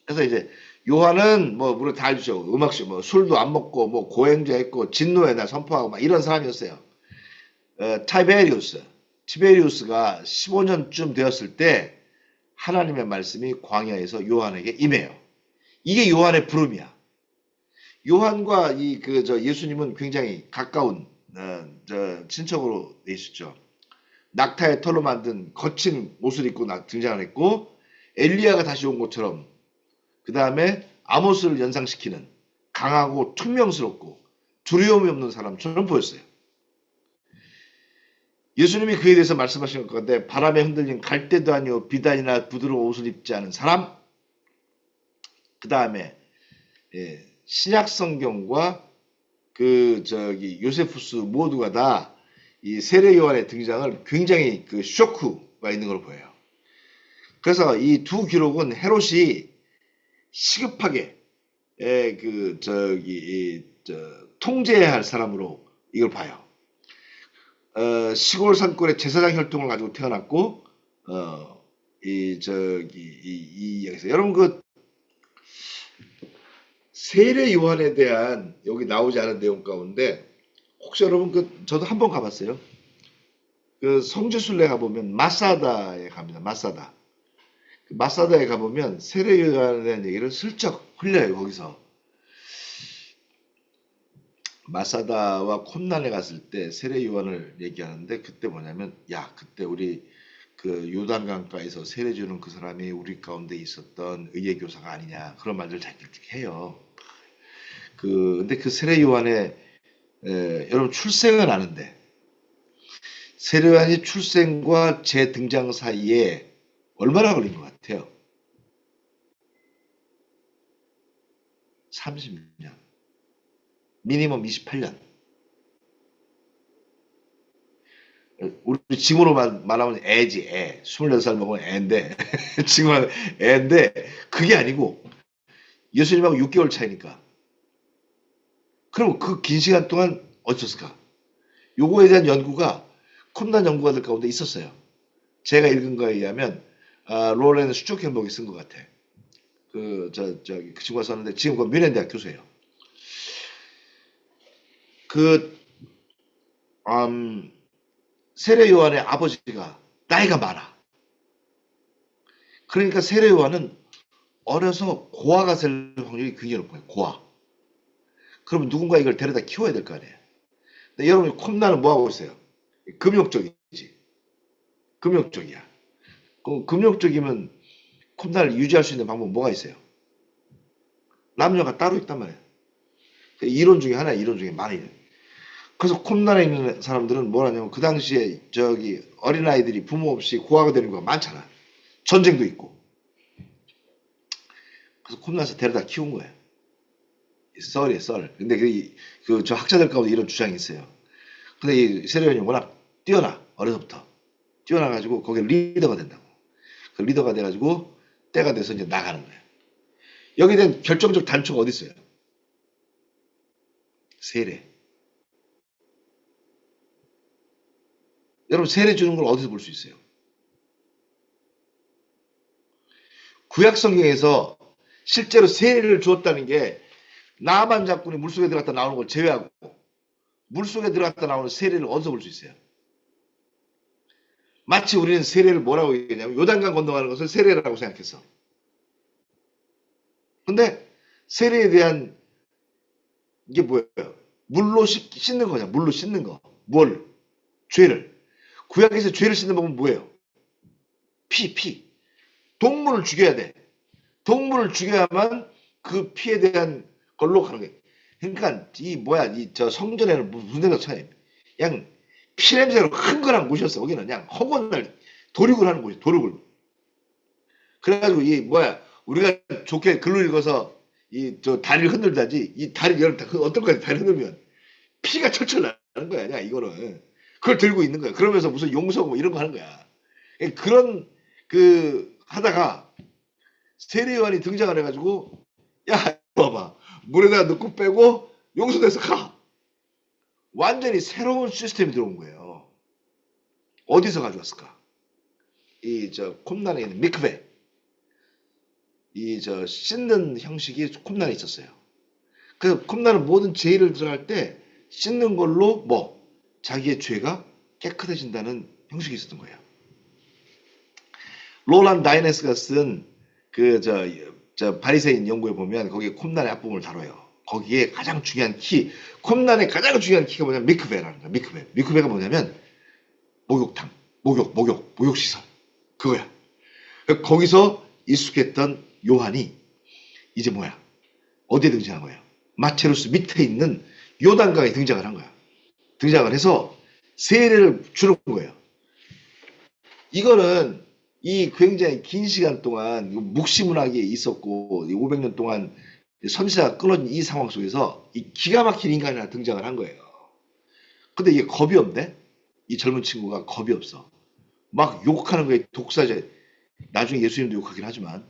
그래서 이제 요한은 뭐 물론 다 알죠. 음악식 뭐 술도 안 먹고 뭐 고행자했고 진노의 날 선포하고 막 이런 사람이었어요. 티베리우스가 15년쯤 되었을 때 하나님의 말씀이 광야에서 요한에게 임해요. 이게 요한의 부름이야. 요한과 예수님은 굉장히 가까운 친척으로 돼 있었죠. 낙타의 털로 만든 거친 옷을 입고 등장을 했고 엘리야가 다시 온 것처럼 그 다음에 아모스를 연상시키는 강하고 퉁명스럽고 두려움이 없는 사람처럼 보였어요. 예수님이 그에 대해서 말씀하신 것 같은데 바람에 흔들린 갈대도 아니요 비단이나 부드러운 옷을 입지 않은 사람 그 다음에 신약 성경과 요세푸스 모두가 다 이 세례 요한의 등장을 굉장히 쇼크가 있는 걸로 보여요. 그래서 이 두 기록은 헤롯이 시급하게 통제해야 할 사람으로 이걸 봐요. 시골 산골의 제사장 혈통을 가지고 태어났고 여기서 여러분 세례 요한에 대한 여기 나오지 않은 내용 가운데 혹시 여러분 저도 한번 가봤어요. 성지순례 가보면 마사다에 갑니다. 마사다에 가보면 세례 요한에 대한 얘기를 슬쩍 흘려요. 거기서 마사다와 콤난에 갔을 때 세례 요한을 얘기하는데 그때 뭐냐면 그때 우리 요단강가에서 세례 주는 그 사람이 우리 가운데 있었던 의의 교사가 아니냐 그런 말들 잘 해요. 근데 세례 요한의 여러분 출생은 아는데 세례 요한이 출생과 제 등장 사이에 얼마나 걸린 것 같아요? 30년. 미니멈 28년. 우리 지금으로 말하면 애지, 애. 28살 먹으면 애인데, 지금은 애인데, 그게 아니고, 예수님하고 6개월 차이니까. 그럼 그 긴 시간 동안 어쩌을까? 요거에 대한 연구가 쿰난 연구가들 가운데 있었어요. 제가 읽은 거에 의하면 로렌 슈초켄복이 쓴 것 같아. 그 친구가 썼는데 지금 그 뮌헨 대학 교수예요. 그 세례 요한의 아버지가 나이가 많아. 그러니까 세례 요한은 어려서 고아가 될 확률이 굉장히 높아요. 고아. 그러면 누군가 이걸 데려다 키워야 될 거 아니에요. 근데 여러분 쿰나는 뭐 하고 있어요? 금욕적이지. 금욕적이야. 금욕적이면 쿰나를 유지할 수 있는 방법 뭐가 있어요? 남녀가 따로 있단 말이에요. 이론 중에 하나, 이론 중에 많이. 그래서 쿰나에 있는 사람들은 뭐라냐면 그 당시에 어린아이들이 부모 없이 고아가 되는 경우가 많잖아. 전쟁도 있고. 그래서 쿰나에서 데려다 키운 거예요. 썰이에요, 썰. 근데 저 학자들 가운데 이런 주장이 있어요. 근데 이 세례요한이 워낙 뛰어나, 어려서부터. 뛰어나가지고 거기 리더가 된다고. 그 리더가 돼가지고 때가 돼서 이제 나가는 거예요. 여기에 대한 결정적 단초가 어디 있어요? 세례. 여러분 세례 주는 걸 어디서 볼 수 있어요? 구약 성경에서 실제로 세례를 주었다는 게 나만 장군이 물속에 들어갔다 나오는 걸 제외하고 물속에 들어갔다 나오는 세례를 어디서 볼 수 있어요? 마치 우리는 세례를 뭐라고 얘기했냐면 요단강 건너가는 것을 세례라고 생각했어. 근데 세례에 대한 이게 뭐예요? 물로 씻는 거냐? 물로 씻는 거. 뭘? 죄를. 구약에서 죄를 씻는 방법은 뭐예요? 피. 동물을 죽여야 돼. 동물을 죽여야만 그 피에 대한 걸로 가는 거예요. 그러니까 저 성전에는 무슨 생각 차이? 그냥 피냄새로 흥건한 곳이었어. 거기는 그냥 허건을 도륙을 하는 곳이야. 도륙을. 그래가지고 우리가 좋게 글로 읽어서 저 다리를 흔들다지 이 다리 여러분 어떨 거야? 다리 흔들면 피가 철철 나는 거야. 그냥 이거는 그걸 들고 있는 거야. 그러면서 무슨 용서 뭐 이런 거 하는 거야. 그런 하다가 세례 요한이 등장을 해가지고 야 봐봐 물에다가 넣고 빼고 용서돼서 가. 완전히 새로운 시스템이 들어온 거예요. 어디서 가져왔을까? 쿰난에 있는 미크베. 씻는 형식이 쿰난에 있었어요. 그래서 쿰난은 모든 제의를 들어갈 때 씻는 걸로 자기의 죄가 깨끗해진다는 형식이 있었던 거예요. 로란 다이네스가 쓴 바리새인 연구에 보면 거기에 쿰난의 앞부분을 다뤄요. 거기에 가장 중요한 쿰난의 가장 중요한 키가 뭐냐면 미크베라는 거야. 미크베가 뭐냐면 목욕탕, 목욕시설. 그거야. 거기서 익숙했던 요한이 이제 어디에 등장한 거예요? 마체루스 밑에 있는 요단강에 등장을 한 거야. 등장을 해서 세례를 주는 거예요. 이거는 굉장히 긴 시간 동안 묵시문학이 있었고 500년 동안 선지자가 끊어진 이 상황 속에서 이 기가 막힌 인간이 하나 등장을 한 거예요. 근데 이게 겁이 없네? 이 젊은 친구가 겁이 없어. 막 욕하는 거에 독사자. 나중에 예수님도 욕하긴 하지만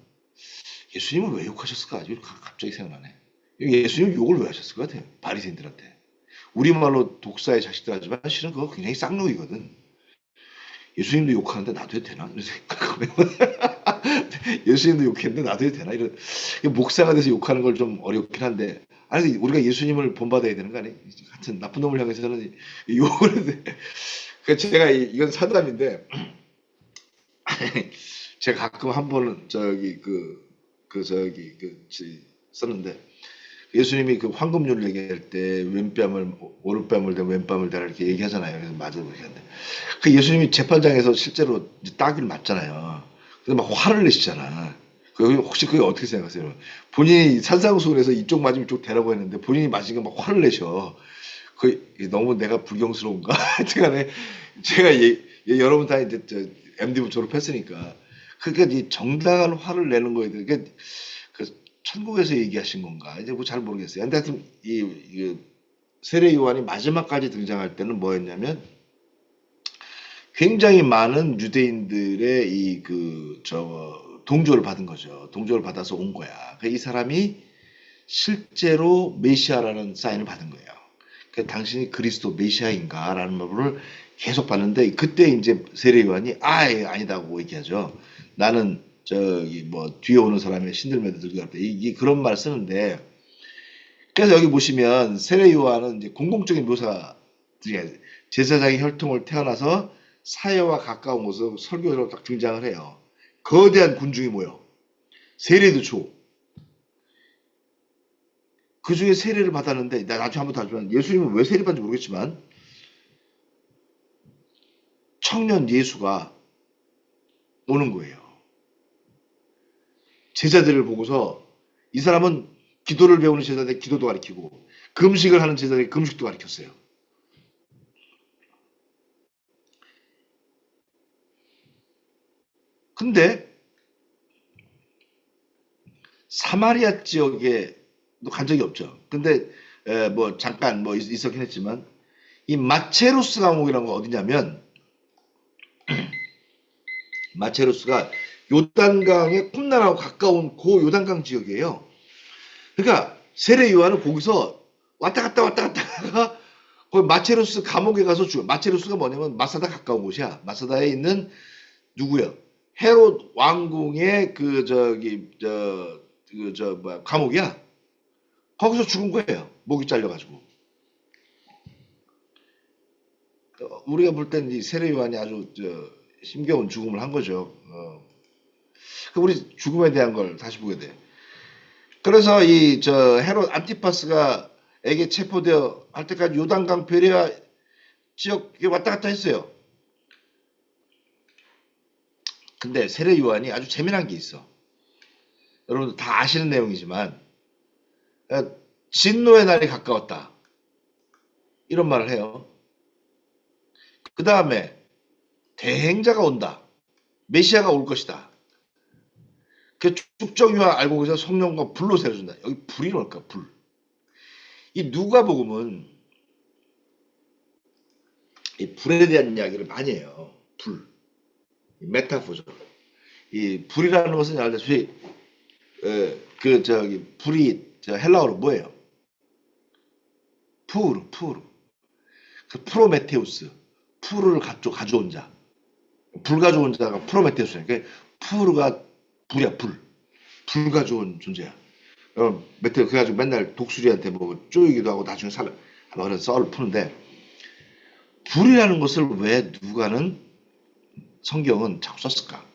예수님은 왜 욕하셨을까? 갑자기 생각나네. 예수님 욕을 왜 하셨을 것 같아요? 바리새인들한테. 우리말로 독사의 자식들 하지만 실은 그거 굉장히 쌍욕이거든. 예수님도 욕하는데 나도 해도 되나? 이런 생각하면 예수님도 욕했는데 나도 해도 되나? 이런 목사가 돼서 욕하는 걸 좀 어렵긴 한데 아니 우리가 예수님을 본받아야 되는 거 아니에요? 같은 나쁜 놈을 향해서는 욕을 해도 돼. 제가 이건 사담인데 제가 가끔 한 번은 썼는데 예수님이 그 황금률을 얘기할 때 왼뺨을 오른뺨을 대고 왼뺨을 대라 이렇게 얘기하잖아요. 그래서 맞아 그러는데 그 예수님이 재판장에서 실제로 따귀를 맞잖아요. 근데 막 화를 내시잖아. 혹시 그게 어떻게 생각하세요? 본인이 산상수훈에서 이쪽 맞으면 이쪽 대라고 했는데 본인이 맞으니까 막 화를 내셔. 너무 내가 불경스러운가? 하여튼간에 제가 여러분 다 이제 MD부 졸업했으니까 그러니까 이 정당한 화를 내는 거에 대해 천국에서 얘기하신 건가? 이제 잘 모르겠어요. 근데 하여튼 이 세례 요한이 마지막까지 등장할 때는 뭐였냐면 굉장히 많은 유대인들의 동조를 받은 거죠. 동조를 받아서 온 거야. 그러니까 이 사람이 실제로 메시아라는 사인을 받은 거예요. 그러니까 당신이 그리스도 메시아인가라는 부분을 계속 봤는데 그때 이제 세례요한이 아니다고 얘기하죠. 나는 저기 뭐 뒤에 오는 사람의 신들매도 들고 갔다. 이게 그런 말 쓰는데 그래서 여기 보시면 세례요한은 이제 공공적인 묘사 중에 제사장의 혈통을 태어나서 사회와 가까운 곳에서 설교자로 딱 등장을 해요. 거대한 군중이 모여 세례도 줘. 그 중에 세례를 받았는데 나 나중에 한번 다지만 예수님은 왜 세례 받는지 모르겠지만 청년 예수가 오는 거예요. 제자들을 보고서 이 사람은 기도를 배우는 제자들에게 기도도 가르치고 금식을 하는 제자들에게 금식도 가르쳤어요. 근데 사마리아 지역에 간 적이 없죠. 근데 뭐 잠깐 뭐 있었긴 했지만 이 마체루스 감옥이라는 건 어디냐면 마체루스가 요단강의 쿰나라하고 가까운 고 요단강 지역이에요. 그러니까 세례 요한은 거기서 왔다 갔다 하다가 거기 마체루스 감옥에 가서 죽어. 마체루스가 뭐냐면 마사다 가까운 곳이야. 마사다에 있는 누구야? 헤롯 왕궁의 그 저기 저 뭐야 감옥이야. 거기서 죽은 거예요. 목이 잘려가지고. 우리가 볼 땐 이 세례 요한이 아주 힘겨운 죽음을 한 거죠. 우리 죽음에 대한 걸 다시 보게 돼. 그래서 이 헤롯 안티파스가 에게 체포되어 할 때까지 요단강 베레아 지역에 왔다 갔다 했어요. 근데 세례 요한이 아주 재미난 게 있어. 여러분들 다 아시는 내용이지만 진노의 날이 가까웠다. 이런 말을 해요. 그 다음에 대행자가 온다. 메시아가 올 것이다. 그 축적이와 알고 계셔 성령과 불로 세워준다. 여기 불이 뭘까? 불. 이 누가복음은 이 불에 대한 이야기를 많이 해요. 불. 이 메타포죠. 이 불이라는 것은 알다시피 불이 헬라어로 뭐예요? 푸르. 그 프로메테우스. 푸르를 가져온 자. 불 가져온 자가 프로메테우스니까 그러니까 푸르가 불이야, 불. 불 가져온 존재야. 메테우 그래가지고 맨날 독수리한테 뭐 쪼이기도 하고 나중에 그런 썰을 푸는데 불이라는 것을 왜 누가는 성경은 자꾸 썼을까?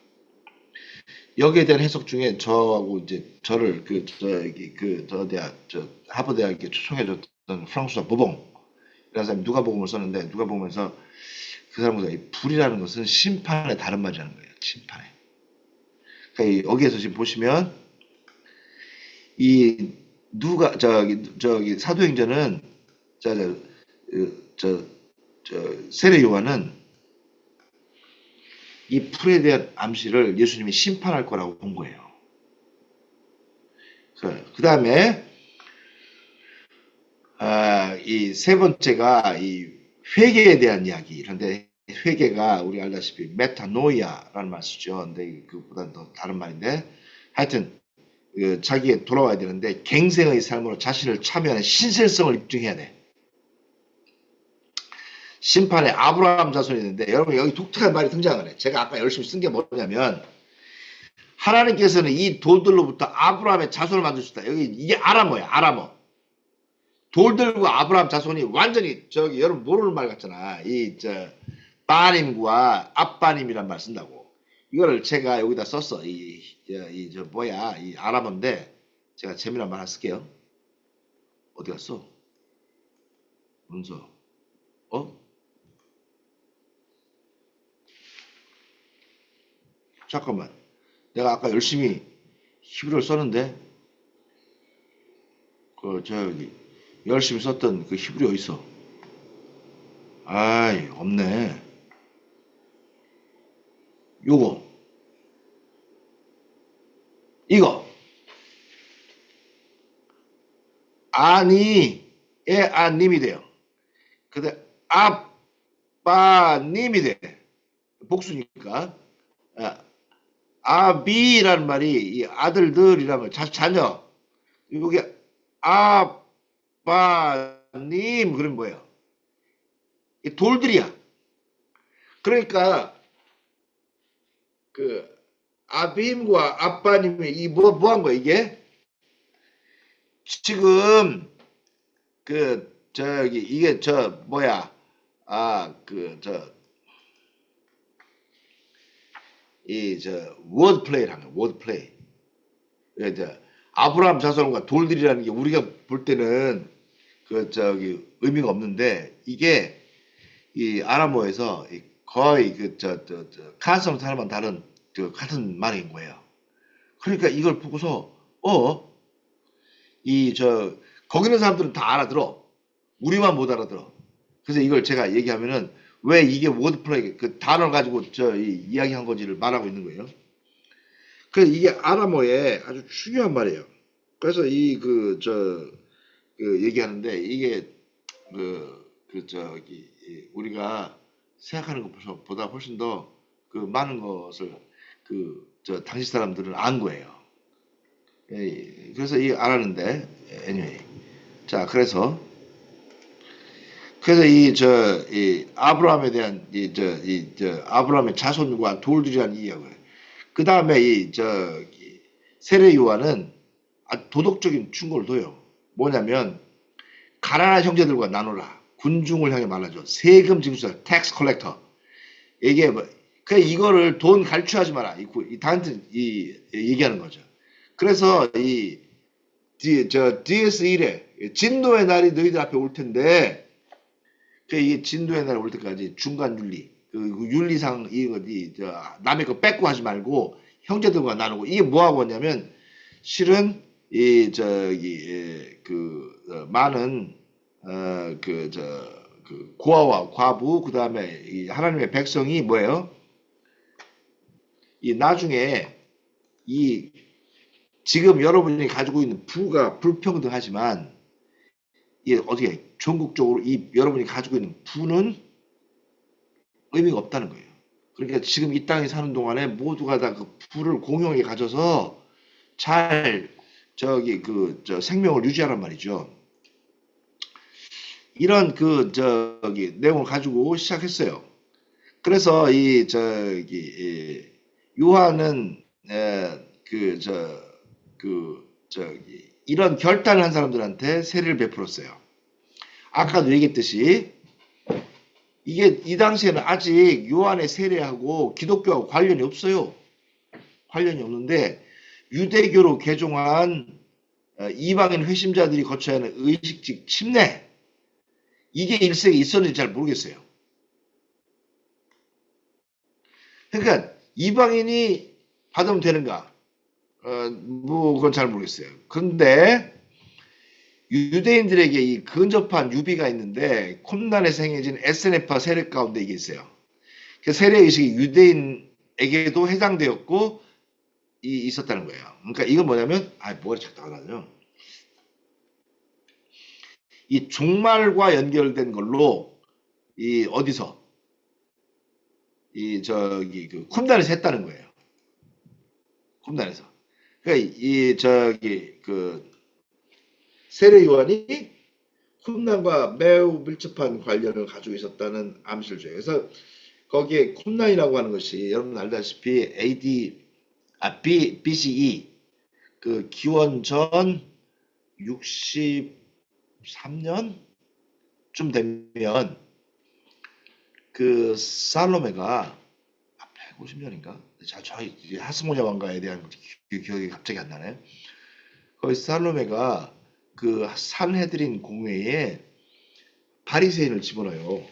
여기에 대한 해석 중에 저하고 이제 저를 하버드 대학에 초청해줬던 프랑스와 보봉 이라는 사람이 누가복음을 썼는데 누가복음에서 그 사람보다 이 불이라는 것은 심판의 다른 말이라는 거예요. 심판의. 그러니까 여기에서 지금 보시면 이 누가 저기 사도행전은 세례 요한은 이 풀에 대한 암시를 예수님이 심판할 거라고 본 거예요. 그 다음에 이 세 번째가 이 회개에 대한 이야기. 그런데 회개가 우리 알다시피 메타노이아라는 말 쓰죠. 근데 그보다는 더 다른 말인데 하여튼 자기에 돌아와야 되는데 갱생의 삶으로 자신을 참여하는 신실성을 입증해야 돼. 심판의 아브라함 자손이 있는데 여러분 여기 독특한 말이 등장을 해. 제가 아까 열심히 쓴 게 뭐냐면 하나님께서는 이 돌들로부터 아브라함의 자손을 만들 수 있다. 여기 이게 아람어야. 아람어. 돌들과 아브라함 자손이 완전히 여러분 모르는 말 같잖아. 빠님과 앞빠님이란 말 쓴다고. 이거를 제가 여기다 썼어. 이 아람어인데 제가 재미난 말 하나 쓸게요. 어디 갔어? 문서. 잠깐만. 내가 아까 열심히 히브리어를 썼는데 열심히 썼던 그 히브리 어디 있어? 아이 없네. 이거 아니의 아님이 돼요. 근데 아빠님이 돼. 복수니까. 아비라는 말이 이 아들들이라는 말, 자녀. 이게 아빠님 그럼 뭐예요? 이 돌들이야. 그러니까 그 아비임과 아빠님이 이 뭐 한 거야 이게? 지금 그 저기 이게 저 뭐야 그 저 이 저 워드 플레이를 하는 거야 워드 플레이. 이제 아브라함 자손과 돌들이라는 게 우리가 볼 때는 그 저기 의미가 없는데 이게 이 아람어에서 거의 그 카성 사람만 다른 그 같은 말인 거예요. 그러니까 이걸 보고서 이 거기 있는 사람들은 다 알아들어. 우리만 못 알아들어. 그래서 이걸 제가 얘기하면은 왜 이게 워드플레이 그 단어를 가지고 이야기한 건지를 말하고 있는 거예요. 그래서 이게 아람어에 아주 중요한 말이에요. 그래서 얘기하는데 이게 우리가 생각하는 것보다 훨씬 더 그 많은 것을 당시 사람들은 안 거예요. 그래서 이 알았는데 anyway. 자, 그래서 이 아브라함에 대한 아브라함의 자손과 돌들이라는 이야기를. 그 다음에 세례 요한은 도덕적인 충고를 둬요. 뭐냐면 가난한 형제들과 나누라. 군중을 향해 말하죠. 세금 징수자, 텍스 컬렉터. 이게 그냥 이거를 돈 갈취하지 마라. 얘기하는 거죠. 그래서 DS1에 진노의 날이 너희들 앞에 올 텐데, 이게 진노의 날이 올 때까지 중간 윤리, 그 윤리상 남의 거 뺏고 하지 말고 형제들과 나누고. 이게 뭐 하고 있냐면 실은 많은 고아와 과부, 그 다음에 하나님의 백성이 뭐예요? 나중에 지금 여러분이 가지고 있는 부가 불평등하지만 어떻게 전국적으로 여러분이 가지고 있는 부는 의미가 없다는 거예요. 그러니까 지금 이 땅에 사는 동안에 모두가 다 그 부를 공용하게 가져서 잘 생명을 유지하란 말이죠. 이런 내용을 가지고 시작했어요. 그래서 요한은 이런 결단을 한 사람들한테 세례를 베풀었어요. 아까도 얘기했듯이 이게 이 당시에는 아직 요한의 세례하고 기독교하고 관련이 없어요. 관련이 없는데 유대교로 개종한 이방인 회심자들이 거쳐야 하는 의식적 침례, 이게 1세기에 있었는지 잘 모르겠어요. 그러니까 이방인이 받으면 되는가? 그건 잘 모르겠어요. 근데 유대인들에게 이 근접한 유비가 있는데 콤란에서 행해진 에스네파 세례 가운데 이게 있어요. 그 세례 의식이 유대인에게도 해당되었고 있었다는 거예요. 그러니까 이건 뭐냐면 뭐가 작다하나요? 이 종말과 연결된 걸로 어디서 쿰단에서 했다는 거예요. 쿰단에서. 그러니까 세례 요한이 쿰단과 매우 밀접한 관련을 가지고 있었다는 암시를 줘요. 그래서 거기에 쿰단이라고 하는 것이 여러분 알다시피 BCE 기원전 63년쯤 되면 살로메가 150년인가? 정확히 하스모냐 왕가에 대한 기억이 갑자기 안 나네. 거기 살로메가 산헤드린 공회에 바리새인을 집어넣어요.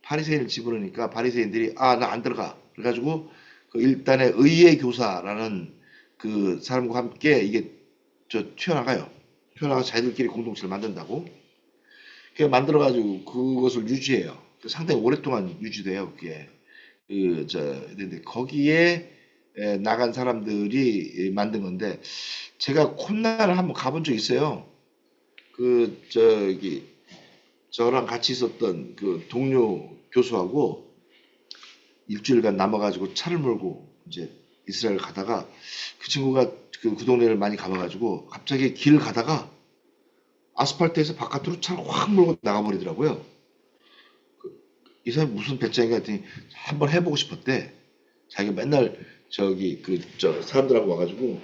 바리새인을 집어넣으니까 바리새인들이 나 안 들어가. 그래가지고 일단의 의의 교사라는 그 사람과 함께 이게 튀어나가요. 튀어나가서 자기들끼리 공동체를 만든다고. 그게 만들어가지고 그것을 유지해요. 상당히 오랫동안 유지돼요. 그게 근데 거기에 나간 사람들이 만든 건데 제가 콤란을 한번 가본 적 있어요. 저랑 같이 있었던 그 동료 교수하고 일주일간 남아가지고 차를 몰고 이제 이스라엘 가다가 그 친구가 그 동네를 많이 가봐가지고 갑자기 길 가다가 아스팔트에서 바깥으로 차를 확 몰고 나가버리더라고요. 이 사람이 무슨 배짱인가 했더니 한번 해보고 싶었대. 자기가 맨날 저기 사람들하고 와가지고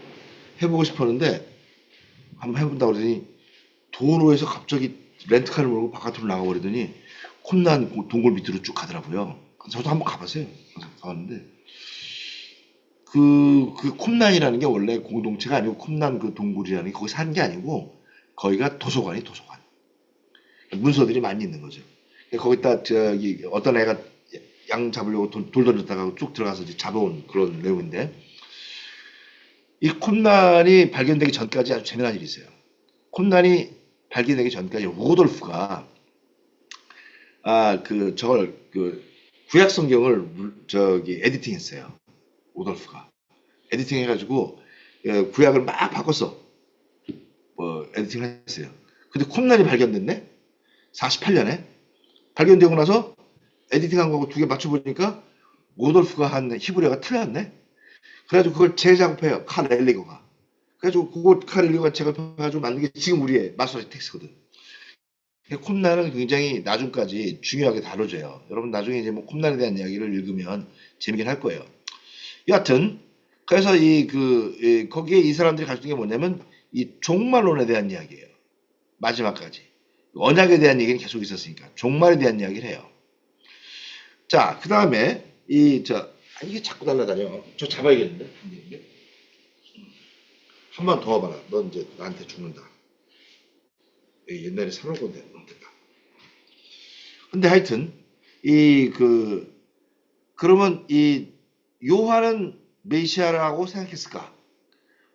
해보고 싶었는데 한번 해본다고 그러더니 도로에서 갑자기 렌트카를 몰고 바깥으로 나가버리더니 콤난 동굴 밑으로 쭉 가더라고요. 저도 한번 가봤어요. 가봤는데 그 콤난이라는 게 원래 공동체가 아니고 콤난 그 동굴이라는 게 거기 사는 게 아니고 거기가 도서관. 문서들이 많이 있는 거죠. 거기다 저기 어떤 애가 양 잡으려고 돌 던졌다가 쭉 들어가서 이제 잡아온 그런 내용인데 이 콤난이 발견되기 전까지 아주 재미난 일이 있어요. 콤난이 발견되기 전까지 루도르프가 저걸 구약 성경을 저기 에디팅했어요. 루돌프가 에디팅해가지고 구약을 막 바꿨어. 뭐 에디팅을 했어요. 근데 콤난이 발견됐네. 48년에 발견되고 나서 에디팅한 거하고 두 개 맞춰보니까 루돌프가 한 히브리어가 틀렸네. 그래가지고 그걸 재작업해요. 칼 엘리거가. 그래가지고 그거 칼 엘리거가 재작업해가지고 만든 게 지금 우리의 마스터리 텍스거든. 콤난은 굉장히 나중까지 중요하게 다뤄져요. 여러분 나중에 이제 뭐 콤난에 대한 이야기를 읽으면 재미있긴 할 거예요. 여하튼 그래서 거기에 이 사람들이 가르치는 게 뭐냐면 이 종말론에 대한 이야기예요. 마지막까지 언약에 대한 얘기는 계속 있었으니까 종말에 대한 이야기를 해요. 자, 그 다음에 이게 자꾸 날라다녀. 저 잡아야겠는데. 한 번 더 와봐라. 넌 이제 나한테 죽는다. 옛날에 사놓은 건데 됐다. 근데 하여튼 그러면 이 요한은 메시아라고 생각했을까?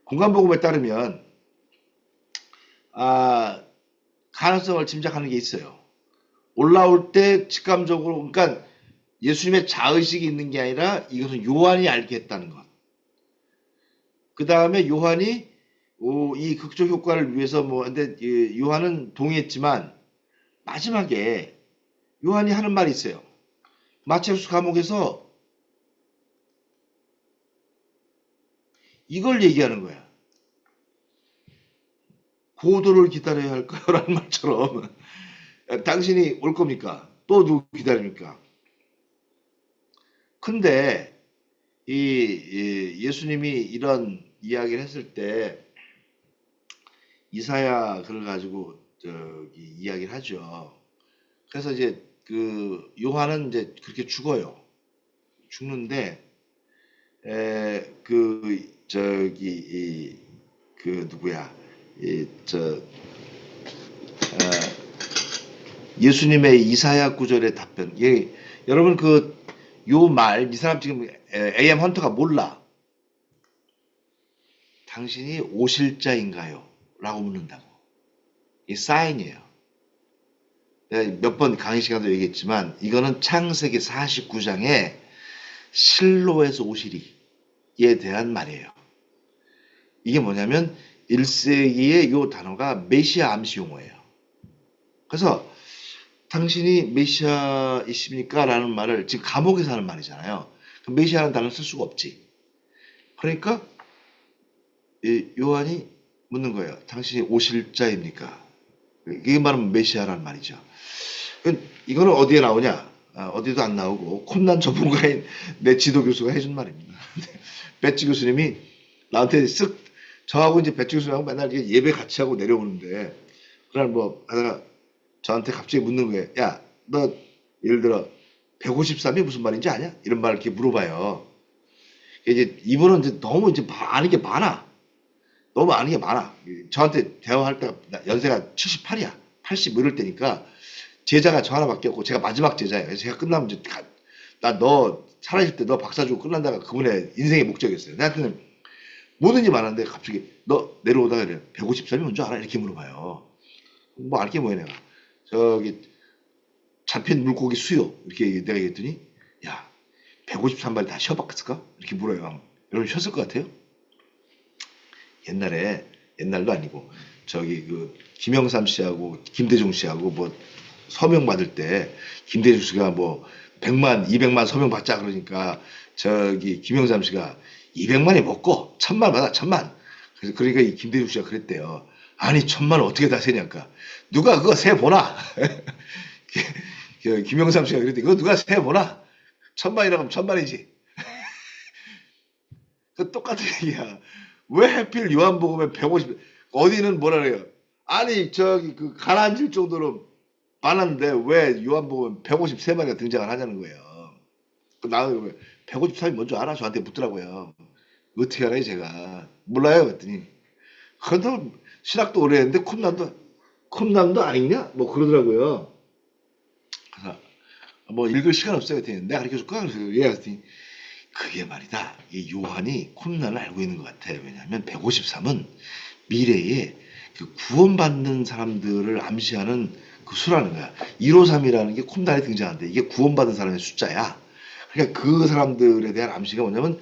공간복음에 따르면 가능성을 짐작하는 게 있어요. 올라올 때 직감적으로 그러니까 예수님의 자의식이 있는 게 아니라 이것은 요한이 알게 했다는 것. 그 다음에 요한이 이 극적 효과를 위해서 근데 요한은 동의했지만 마지막에 요한이 하는 말이 있어요. 마체우스 감옥에서 이걸 얘기하는 거야. 고도를 기다려야 할까요? 라는 말처럼 당신이 올 겁니까? 또 누구 기다립니까? 근데 예수님이 이런 이야기를 했을 때 이사야 글을 가지고 이야기를 하죠. 그래서 이제 요한은 이제 그렇게 죽어요. 죽는데 누구야 예수님의 이사야 구절의 답변. 여러분 요 말 이 사람 지금 AM 헌터가 몰라. 당신이 오실 자인가요? 라고 묻는다고. 이 사인이에요. 내가 몇 번 강의 시간도 얘기했지만 이거는 창세기 49장에 실로에서 오시리에 대한 말이에요. 이게 뭐냐면 1세기의 요 단어가 메시아 암시 용어예요. 그래서 당신이 메시아이십니까? 라는 말을 지금 감옥에서 하는 말이잖아요. 메시아라는 단어를 쓸 수가 없지. 그러니까 요한이 묻는 거예요. 당신이 오실 자입니까? 이게 말하면 메시아라는 말이죠. 이거는 어디에 나오냐? 어디도 안 나오고 콤난 전문가인 내 지도 교수가 해준 말입니다. 배치 교수님이 나한테 저하고 이제 배치 교수님하고 맨날 예배 같이 하고 내려오는데 그날 하다가 저한테 갑자기 묻는 거예요. 야, 너 예를 들어 153이 무슨 말인지 아냐? 이런 말을 이렇게 물어봐요. 이제 이분은 이제 너무 이제 아는 게 많아. 너무 아는 게 많아. 저한테 대화할 때가 연세가 78이야. 80 이럴 때니까 제자가 저 하나밖에 없고 제가 마지막 제자예요. 그래서 제가 끝나면 이제 너 살아있을 때 너 박사 주고 끝난다가 그분의 인생의 목적이었어요. 나한테는 뭐든지 많았는데 갑자기 너 내려오다가 이래 153이 뭔지 알아? 이렇게 물어봐요. 뭐 알 게 뭐야 내가. 저기 잡힌 물고기 수요 이렇게 내가 얘기했더니 야 153마리 다 쉬어봤을까? 이렇게 물어요. 여러분 쉬었을 것 같아요? 옛날도 아니고 저기 김영삼 씨하고 김대중 씨하고 서명 받을 때 김대중 씨가 100만 200만 서명 받자 그러니까 저기 김영삼 씨가 200만이 먹고 1000만 받아 1000만. 그래서 그러니까 이 김대중 씨가 그랬대요. 아니 1000만을 어떻게 다 세냐니까 누가 그거 세 보나? 김영삼 씨가 그랬더니 이거 누가 세보나? 1000만이라고 하면 1000만이지. 그 똑같은 얘기야. 왜 하필 요한복음에 150, 어디는 뭐라 그래요? 아니, 저기, 그, 가라앉을 정도로 많았는데, 왜 요한복음에 153마리가 등장을 하냐는 거예요. 그 나는 153이 뭔지 알아? 저한테 묻더라고요. 어떻게 알아요, 제가? 몰라요, 그랬더니. 그런데 신학도 오래 했는데, 쿰남도 아니냐? 뭐 그러더라고요. 그래서, 뭐 읽을 시간 없어요. 그랬더니, 내가 가르쳐 줄까? 그래서 얘기했더니, 그게 말이다. 이 요한이 쿰난을 알고 있는 것 같아. 왜냐하면 153은 미래에 그 구원받는 사람들을 암시하는 그 수라는 거야. 153이라는 게 쿰난에 등장하는데 이게 구원받은 사람의 숫자야. 그러니까 그 사람들에 대한 암시가 뭐냐면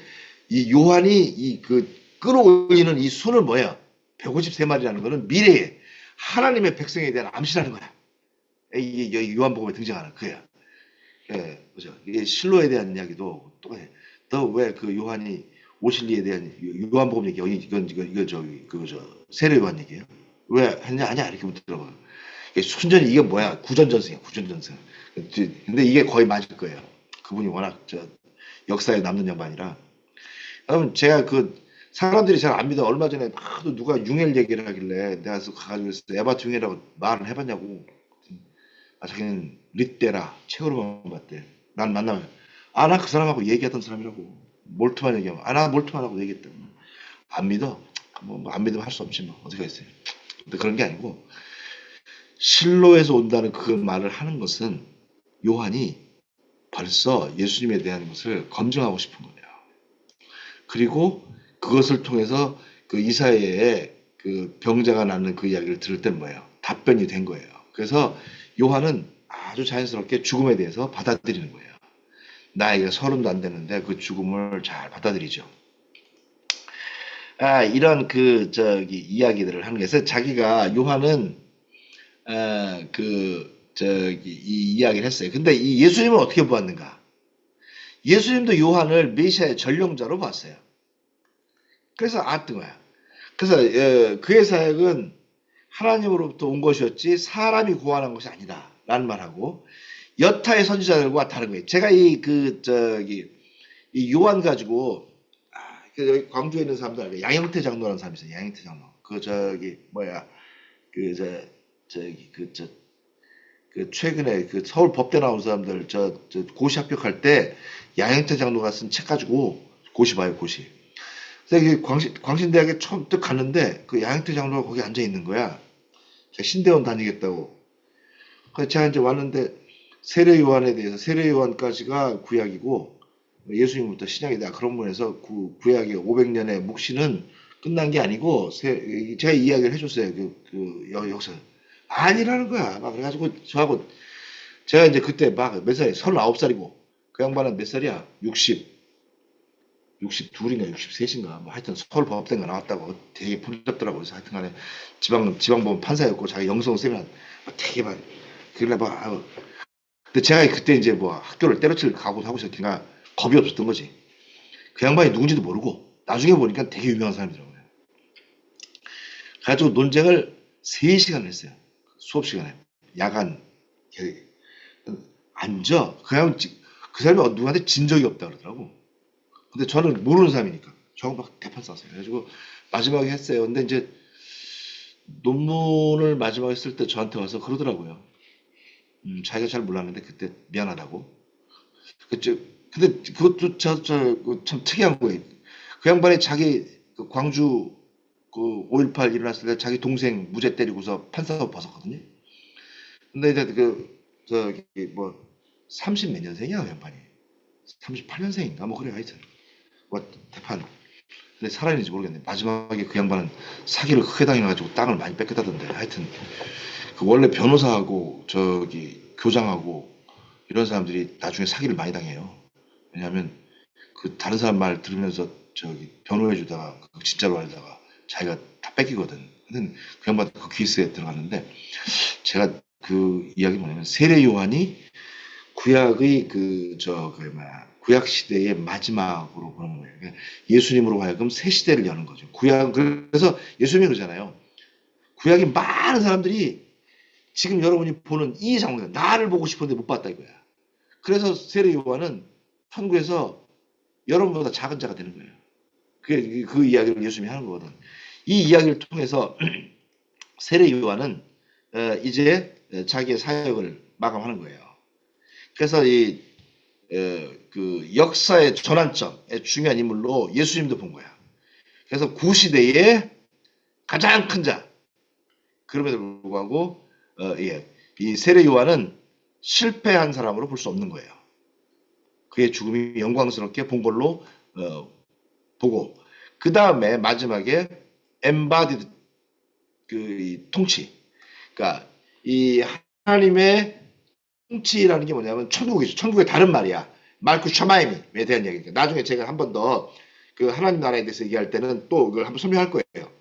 이 요한이 이 그 끌어올리는 이 수는 뭐야? 153마리라는 거는 미래에 하나님의 백성에 대한 암시라는 거야. 이게 요한복음에 등장하는 그야. 예, 그죠. 이게 실로에 대한 이야기도 똑같아. 너 왜 그 요한이 오실리에 대한 요한복음 얘기 이거 저기 그거 저 세례 요한 얘기예요? 왜 했냐 아니야 이렇게 묻더라고요. 순전히 이게 뭐야 구전전승이야 구전전승. 근데 이게 거의 맞을 거예요. 그분이 워낙 저 역사에 남는 양반이라. 그럼 제가 그 사람들이 잘 안 믿어. 얼마 전에 하도 누가 융엘 얘기를 하길래 내가 가가지고 에바트 융엘이라고 말을 해봤냐고. 아 자기는 릿대라 책으로만 봤대. 난 만나면 아 나 그 사람하고 얘기했던 사람이라고. 몰트만 얘기하면 아 나 몰트만 하고 얘기했다. 안 믿어? 뭐 안 믿으면 할 수 없지 뭐 어디가 있어요. 근데 그런 게 아니고 실로에서 온다는 그 말을 하는 것은 요한이 벌써 예수님에 대한 것을 검증하고 싶은 거예요. 그리고 그것을 통해서 그 이사야의 그 병자가 낳는 그 이야기를 들을 땐 뭐예요? 답변이 된 거예요. 그래서 요한은 아주 자연스럽게 죽음에 대해서 받아들이는 거예요. 나이가 30도 안 되는데 그 죽음을 잘 받아들이죠. 아, 이런 그 저기 이야기들을 하는 것에서 자기가 요한은 그 저기 이 이야기를 했어요. 근데 이 예수님은 어떻게 보았는가? 예수님도 요한을 메시아의 전령자로 봤어요. 그래서 알았던 거야. 그래서 그의 사역은 하나님으로부터 온 것이었지 사람이 고안한 것이 아니다. 라는 말하고 여타의 선지자들과 다른 거예요. 제가 이 그 저기 이 요한 가지고 그 여기 광주에 있는 사람들 알고 양형태 장로라는 사람이 있어요. 양형태 장로. 그 저기 뭐야 그 저기 그 최근에 그 서울 법대 나온 사람들 저 고시 합격할 때 양형태 장로가 쓴 책 가지고 고시 봐요 고시. 그래서 광신대학에 처음 딱 갔는데 그 양형태 장로가 거기 앉아 있는 거야. 제가 신대원 다니겠다고. 그래서 제가 이제 왔는데 세례 요한에 대해서 세례 요한까지가 구약이고 예수님부터 신약이다. 그런 면에서 구약의 500년의 묵시는 끝난 게 아니고 제가 이야기를 해줬어요. 역사 아니라는 거야. 막 그래가지고 저하고 제가 이제 그때 막 몇 살이 39살이고 그 양반은 몇 살이야? 62인가 63인가 뭐 하여튼 서울 법대인가 나왔다고 되게 풍잡더라고요. 그래서 하여튼 간에 지방법원 판사였고 자기 영성 세면 되게 막 그래 막 근데 제가 그때 이제 뭐 학교를 때려칠 각오도 하고 있었으니까 겁이 없었던 거지. 그 양반이 누군지도 모르고 나중에 보니까 되게 유명한 사람이더라고요. 그래가지고 논쟁을 3시간을 했어요. 수업 시간에 야간 앉아 그 사람이 누구한테 진 적이 없다 그러더라고. 근데 저는 모르는 사람이니까 저하고 막 대판 쌌어요. 그래가지고 마지막에 했어요. 근데 이제 논문을 마지막에 쓸 때 저한테 와서 그러더라고요. 자기가 잘 몰랐는데 그때 미안하다고. 근데 그것도 참 특이한 거예요. 그 양반이 자기 그 광주 그 5.18 일어났을 때 자기 동생 무죄 때리고서 판사로 벗었거든요. 근데 이제 저기 뭐 30 몇 년생이야 그 양반이. 38년생인가 뭐 그래 하여튼 뭐 대판. 근데 살아있는지 모르겠네. 마지막에 그 양반은 사기를 크게 당해가지고 땅을 많이 뺏겼다던데 하여튼 그 원래 변호사하고 저기 교장하고 이런 사람들이 나중에 사기를 많이 당해요. 왜냐하면 그 다른 사람 말 들으면서 저기 변호해 주다가 진짜로 알다가 자기가 다 뺏기거든. 근데 그 양반 그 케이스에 들어갔는데 제가 그 이야기 뭐냐면 세례 요한이 구약의 구약 시대의 마지막으로 보는 거예요. 그러니까 예수님으로 하여금 새 시대를 여는 거죠. 그래서 예수님이 그러잖아요. 구약이 많은 사람들이 지금 여러분이 보는 이 장면, 나를 보고 싶은데 못 봤다 이거야. 그래서 세례 요한은 천국에서 여러분보다 작은 자가 되는 거예요. 그 이야기를 예수님이 하는 거거든. 이 이야기를 통해서 세례 요한은 이제 자기의 사역을 마감하는 거예요. 그래서 그 역사의 전환점의 중요한 인물로 예수님도 본 거야. 그래서 구시대의 가장 큰 자. 그럼에도 불구하고 이 세례 요한은 실패한 사람으로 볼 수 없는 거예요. 그의 죽음이 영광스럽게 본 걸로 보고 그 다음에 마지막에 엠바디드 그 통치. 그러니까 이 하나님의 통치라는 게 뭐냐면 천국이죠. 천국의 다른 말이야. 말쿠 샤마임에 대한 얘기니까. 나중에 제가 한 번 더 그 하나님 나라에 대해서 얘기할 때는 또 이걸 한번 설명할 거예요.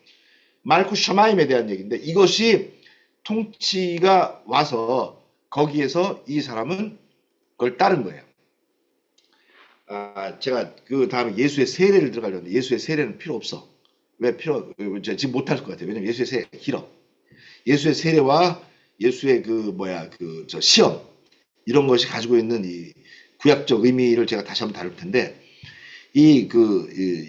말쿠 샤마임에 대한 얘기인데 이것이 통치가 와서 거기에서 이 사람은 그걸 따른 거예요. 제가 그 다음에 예수의 세례를 들어가려는데 예수의 세례는 필요 없어. 왜 지금 못할 것 같아요. 왜냐면 예수의 세례가 길어. 예수의 세례와 예수의 저 시험 이런 것이 가지고 있는 이 구약적 의미를 제가 다시 한번 다룰 텐데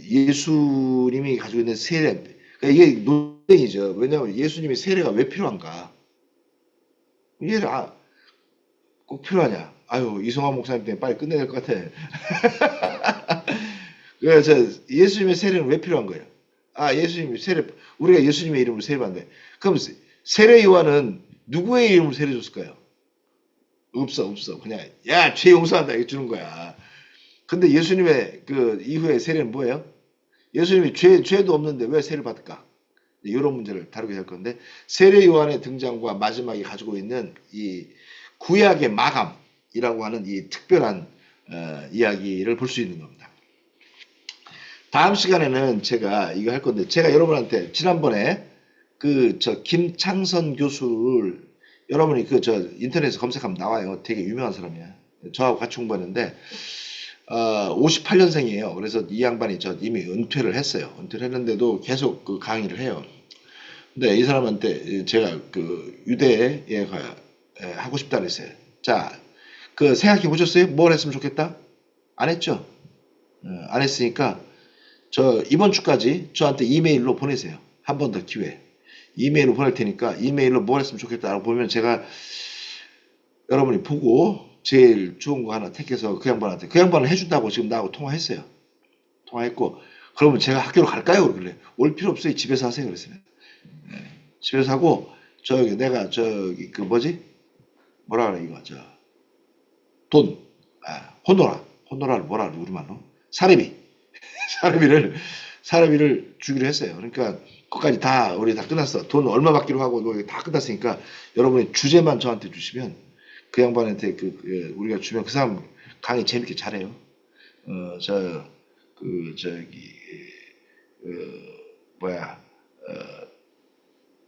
예수님이 가지고 있는 세례 그러니까 이게 논쟁이죠. 왜냐하면 예수님의 세례가 왜 필요한가? 이게 꼭 필요하냐? 아유 이성환 목사님 때문에 빨리 끝내야 될 것 같아. 그래서 예수님의 세례는 왜 필요한 거예요? 예수님의 세례 우리가 예수님의 이름으로 세례받는데 그럼 세례 요한은 누구의 이름으로 세례 줬을까요? 없어. 그냥 야 죄 용서한다 이렇게 주는 거야. 근데 예수님의 그 이후의 세례는 뭐예요? 예수님이 죄도 없는데 왜 세례를 받을까? 이런 문제를 다루게 될 건데 세례 요한의 등장과 마지막에 가지고 있는 이 구약의 마감이라고 하는 이 특별한 이야기를 볼 수 있는 겁니다. 다음 시간에는 제가 이거 할 건데 제가 여러분한테 지난번에 김창선 교수를 여러분이 인터넷에서 검색하면 나와요. 되게 유명한 사람이야. 저하고 같이 공부했는데 58년생이에요. 그래서 이 양반이 이미 은퇴를 했어요. 은퇴를 했는데도 계속 그 강의를 해요. 근데 이 사람한테 제가 유대에 하고 싶다 그랬어요. 자, 생각해 보셨어요? 뭘 했으면 좋겠다? 안 했죠? 안 했으니까 이번 주까지 저한테 이메일로 보내세요. 한 번 더 기회. 이메일로 보낼 테니까 이메일로 뭘 했으면 좋겠다라고 보면 제가 여러분이 보고 제일 좋은 거 하나 택해서 그 양반은 해준다고 지금 나하고 통화했어요. 통화했고 그러면 제가 학교로 갈까요? 그러길래 올 필요 없어요. 집에서 하세요. 그랬어요. 집에서 하고 내가 뭐라 그래 이거 돈 호노라를 뭐라 그래 우리말로 사례비를 주기로 했어요. 그러니까 그까지 우리 다 끝났어. 돈 얼마 받기로 하고 다 끝났으니까 여러분이 주제만 저한테 주시면 그 양반한테 우리가 주면 그 사람 강의 재밌게 잘해요.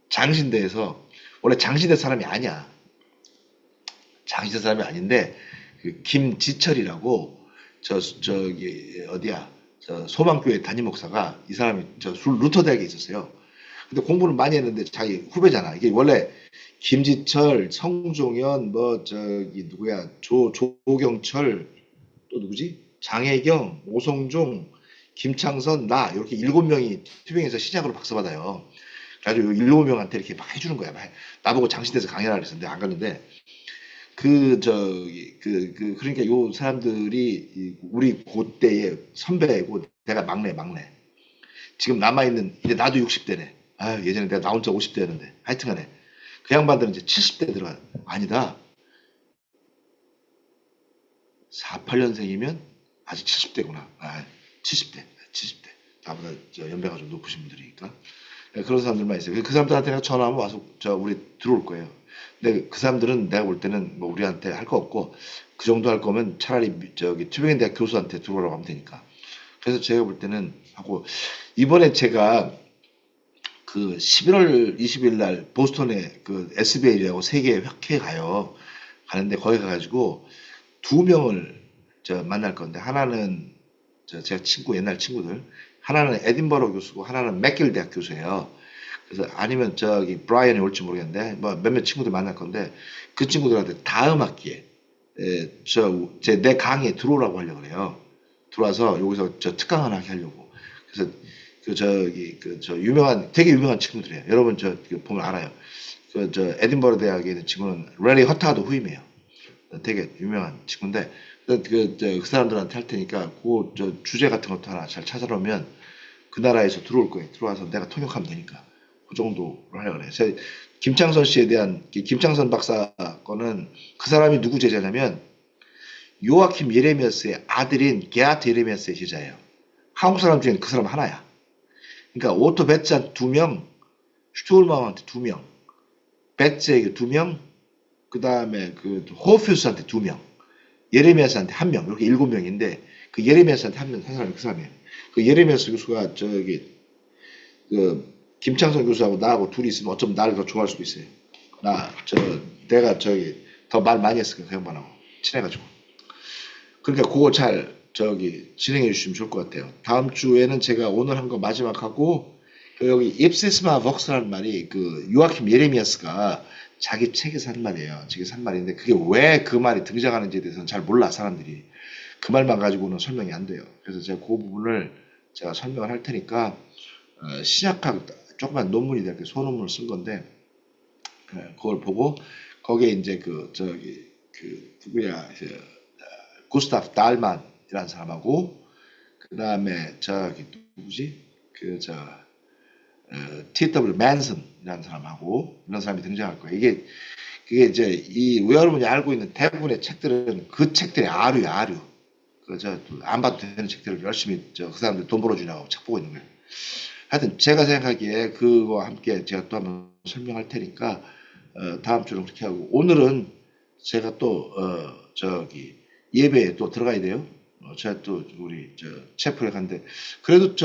장신대에서 원래 장신대 사람이 아니야. 장신대 사람이 아닌데 김지철이라고 어디야 소망교회 담임 목사가 이 사람이 루터 대학에 있었어요. 근데 공부를 많이 했는데 자기 후배잖아. 이게 원래 김지철, 성종현, 누구야 조경철 또 누구지? 장혜경, 오성종, 김창선, 나 이렇게 7명이 투병에서 시작으로 박사받아요. 그래가지고 7명한테 이렇게 막 해주는 거야. 나보고 장신대에서 강연하라 그랬었는데 안 갔는데 그러니까 요 사람들이 우리 그때의 선배고 내가 막내. 지금 남아있는 이제 나도 60대네. 예전에 내가 나 혼자 50대였는데 하여튼간에 그 양반들은 이제 70대 들어가. 아니다. 48년생이면 아직 70대구나. 70대. 나보다 연배가 좀 높으신 분들이니까. 그런 사람들만 있어요. 그 사람들한테 내가 전화하면 와서 우리 들어올 거예요. 근데 그 사람들은 내가 볼 때는 뭐 우리한테 할 거 없고 그 정도 할 거면 차라리 튜빙 대학 교수한테 들어오라고 하면 되니까. 그래서 제가 볼 때는 하고 이번에 제가 11월 20일 날 보스턴에 SBL이라고 세계 회회 가는데 거기 가가지고 2명을 만날 건데 하나는 제가 옛날 친구들 하나는 에딘버러 교수고 하나는 맥길 대학 교수예요. 그래서 아니면 저기 브라이언이 올지 모르겠는데 뭐 몇몇 친구들 만날 건데 그 친구들한테 다음 학기에 내 강의에 들어오라고 하려고 그래요. 들어와서 여기서 저 특강 하나 하려고. 그래서 되게 유명한 친구들이에요. 여러분 보면 알아요. 에딘버러 대학에 있는 친구는 레리 허타도 후임이에요. 되게 유명한 친구인데 그 사람들한테 할 테니까 그 주제 같은 것도 하나 잘 찾아놓으면 그 나라에서 들어올 거예요. 들어와서 내가 통역하면 되니까 그 정도로 하려고 그래요. 김창선 씨에 대한 김창선 박사 거는 그 사람이 누구 제자냐면 요아킴 예레미야스의 아들인 게하트 예레미야스의 제자예요. 한국 사람 중에는 그 사람 하나야. 그러니까 오토 베츠 2명, 슈트홀마우한테 2명, 베츠에게 2명, 그 다음에 그 호피우스한테 2명, 예레미야스한테 1명, 이렇게 7명인데 그 예레미야스한테 한 사람이 그 사람이에요. 그 예레미야스 교수가 그 김창선 교수하고 나하고 둘이 있으면 어쩌면 나를 더 좋아할 수도 있어요. 내가 더 말 많이 했으니까 그 양반하고 친해가지고. 그러니까 그거 잘 진행해 주시면 좋을 것 같아요. 다음 주에는 제가 오늘 한 거 마지막 하고 여기 입시스마 벅스라는 말이 그 요아킴 예레미야스가 자기 책에서 한 말이에요. 책에서 한 말인데 그게 왜 그 말이 등장하는지에 대해서는 잘 몰라 사람들이. 그 말만 가지고는 설명이 안 돼요. 그래서 제가 그 부분을 제가 설명을 할 테니까 신약학 조그만 논문이 이렇게 소논문을 쓴 건데 그걸 보고 거기에 이제 누구야 구스타프 달만이라는 사람하고 그 다음에 누구지 T.W. 맨슨이라는 사람하고 이런 사람이 등장할 거예요. 그게 이제 여러분이 알고 있는 대부분의 책들은 그 책들이 아류. 안 봐도 되는 책들을 열심히 그 사람들 돈 벌어주냐고 책 보고 있는 거예요. 하여튼 제가 생각하기에 그거와 함께 제가 또 한번 설명할 테니까 다음 주는 그렇게 하고 오늘은 제가 또 예배에 또 들어가야 돼요. 제가 또 우리 채플에 갔는데 그래도